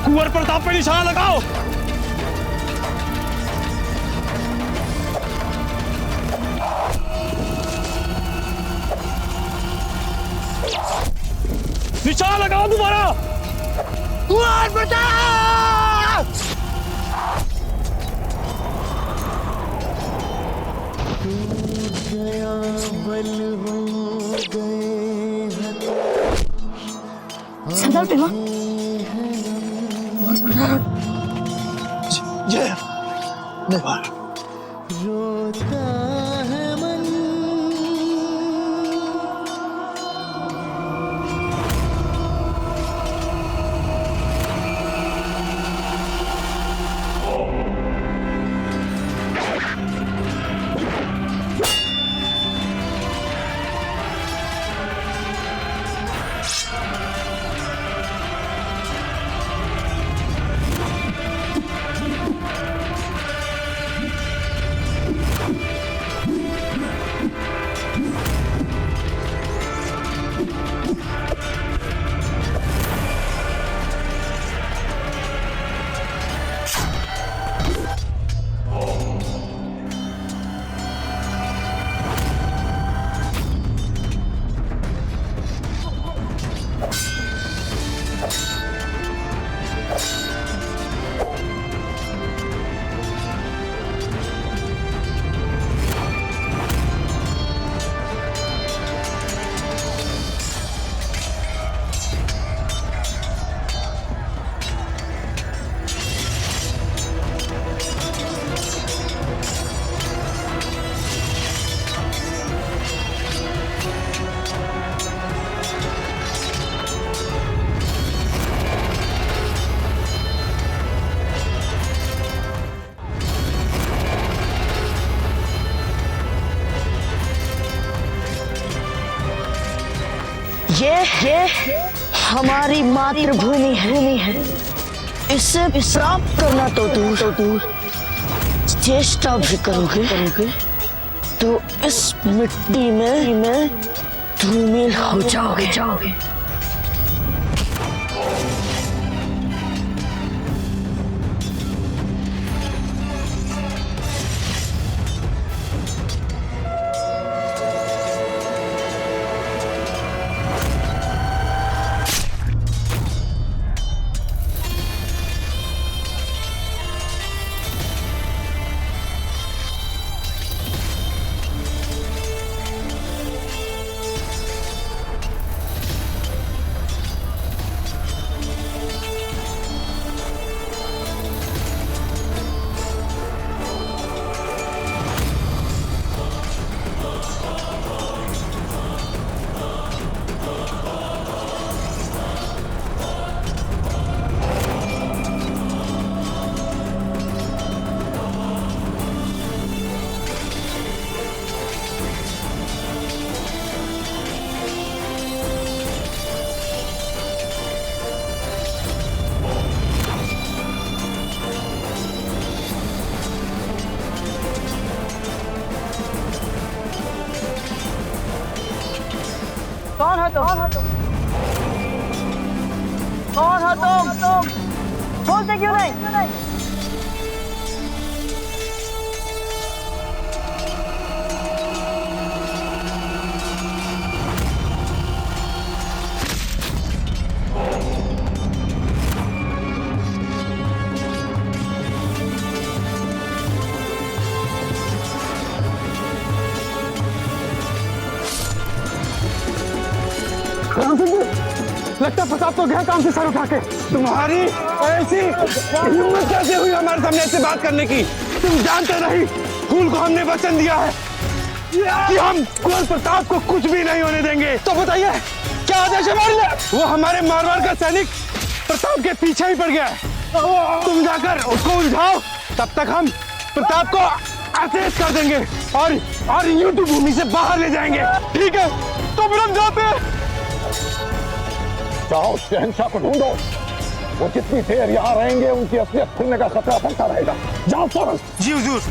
कुंवर प्रताप पे निशाना लगाओ। निशाना लगाओ दोबारा। कुंवर प्रताप! गया बल हो गए। सरदार पेमा, जय मेवाड़। रोता है मन। ये हमारी मातृभूमि है। इससे प्राप्त करना तो दूर चेष्टा भी करोगे तो इस मिट्टी में धूमिल हो जाओगे। कौन हो तुम? कौन हो तुम? बोलते क्यों नहीं? लगता प्रताप तो गया काम से सर उठा के। तुम्हारी ऐसी हिम्मत कैसे हुई हमारे सामने ऐसे बात करने की? तुम जानते नहीं फूल को हमने वचन दिया है कि हम कुंवर प्रताप को कुछ भी नहीं होने देंगे। तो बताइए क्या आदेश है हमारे लिए? वो हमारे मारवाड़ का सैनिक प्रताप के पीछे ही पड़ गया है। तुम जाकर उसको उलझाओ, तब तक हम प्रताप को अचेत कर देंगे और युद्ध भूमि से बाहर ले जाएंगे। ठीक है तो फिर हम जाते हैं। जाओ शहंशाह को ढूंढो। वो जितनी देर यहाँ रहेंगे उनकी असलियत खुलने का खतरा बनता रहेगा। जाओ फौरन। जी हुजूर।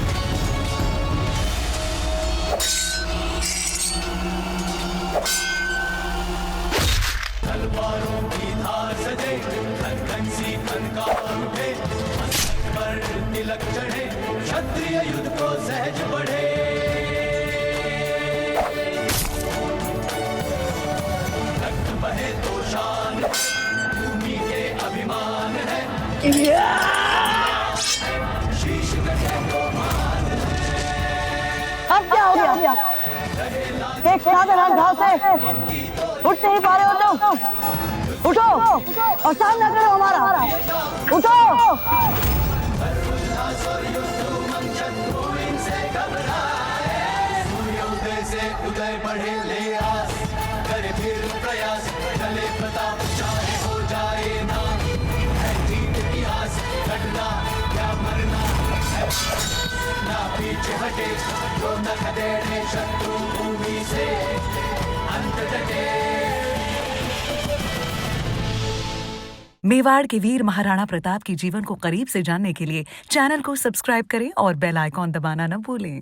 तलवारों की धार सजे खन खन सी खनकार उठे, मस्तक पर तिलक चढ़े, क्षत्रिय युद्ध को सहज बढ़े। रक्त बहे तो शान भूमि के अभिमान है। शीश कटे तो मान है। अब क्या हो गया? एक साधारण घाव से उठ नहीं पा रहे हो तुम? उठो और सामना करो हमारा। उठो। सूर्योदय से उदय बढ़े ले आस, करे फिर प्रयास, चले प्रताप चाहे हो जाए ना। है जीत की आस, घटना क्या मरना है, ना पीछे हटे जो न खदेड़े शत्रु भूमि से अंत डटे। मेवाड़ के वीर महाराणा प्रताप के जीवन को करीब से जानने के लिए चैनल को सब्सक्राइब करें और बेल आइकॉन दबाना न भूलें।